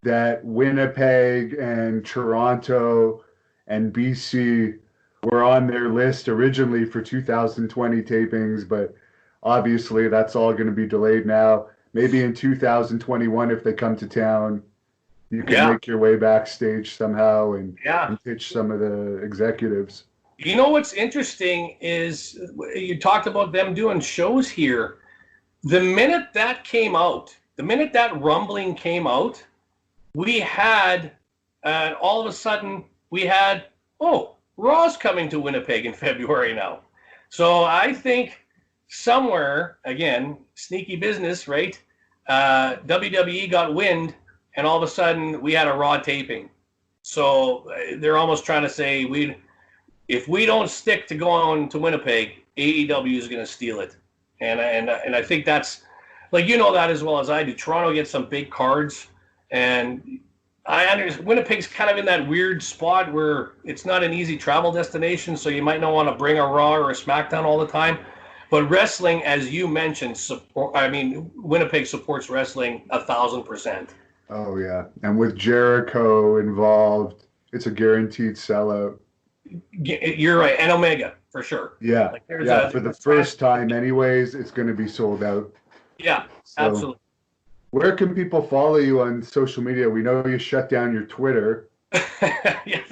that Winnipeg and Toronto and BC were on their list originally for 2020 tapings, but obviously that's all going to be delayed now. Maybe in 2021, if they come to town, you can make your way backstage somehow and pitch some of the executives.
You know what's interesting is you talked about them doing shows here. The minute that came out, the minute that rumbling came out, we had, all of a sudden, we had, Raw's coming to Winnipeg in February now. So I think somewhere, again, sneaky business, right? WWE got wind, and all of a sudden we had a Raw taping. So they're almost trying to say if we don't stick to going to Winnipeg, AEW is going to steal it. And I think that's, like, you know that as well as I do. Toronto gets some big cards, and I understand Winnipeg's kind of in that weird spot where it's not an easy travel destination, so you might not want to bring a Raw or a SmackDown all the time. But wrestling, as you mentioned, Winnipeg supports wrestling 1,000%.
Oh, yeah. And with Jericho involved, it's a guaranteed sellout.
You're right. And Omega, for sure.
Yeah. For the first time anyways, it's going to be sold out.
Yeah, absolutely.
Where can people follow you on social media? We know you shut down your Twitter.
Yeah,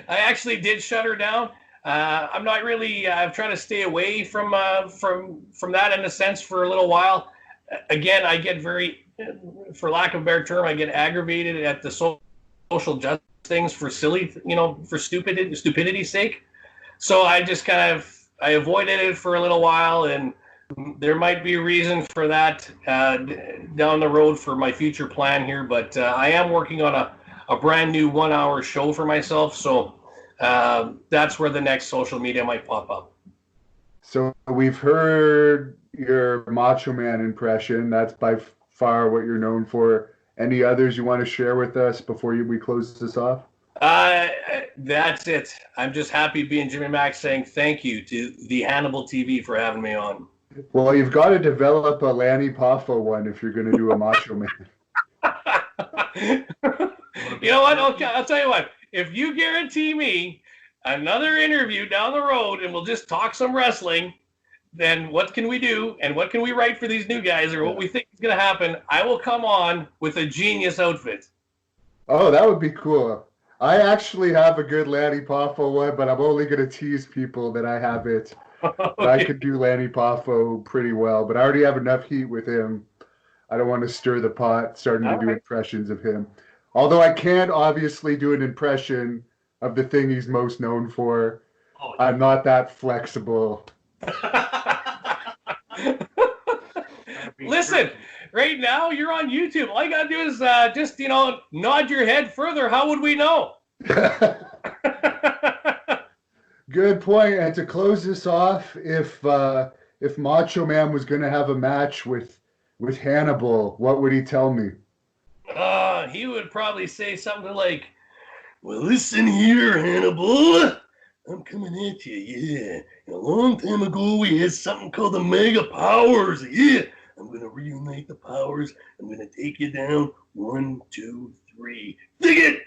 I actually did shut her down. I'm not really. I'm trying to stay away from that in a sense for a little while. Again, I get very, for lack of a better term, I get aggravated at the social justice things for silly, for stupidity's sake. So I just I avoided it for a little while, and there might be a reason for that down the road for my future plan here. But I am working on a brand new 1-hour show for myself. So that's where the next social media might pop up.
So we've heard your Macho Man impression. That's by far what you're known for. Any others you want to share with us before we close this off?
That's it. I'm just happy being Jimmy Mack, saying thank you to the Hannibal TV for having me on.
Well, you've got to develop a Lanny Poffo one if you're going to do a Macho Man.
You know what? I'll tell you what. If you guarantee me another interview down the road and we'll just talk some wrestling, then what can we do and what can we write for these new guys or what we think is going to happen? I will come on with a genius outfit.
Oh, that would be cool. I actually have a good Lanny Poffo one, but I'm only going to tease people that I have it. Okay. I could do Lanny Poffo pretty well, but I already have enough heat with him. I don't want to stir the pot starting to do impressions of him. Although I can't obviously do an impression of the thing he's most known for. Oh, yeah. I'm not that flexible.
Listen, right now you're on YouTube. All you gotta do is just nod your head further. How would we know?
Good point. And to close this off, if Macho Man was going to have a match with Hannibal, what would he tell me?
He would probably say something like, "Well, listen here, Hannibal. I'm coming at you, yeah. A long time ago, we had something called the Mega Powers, yeah. I'm going to reunite the powers. I'm going to take you down. 1, 2, 3. Dig it!"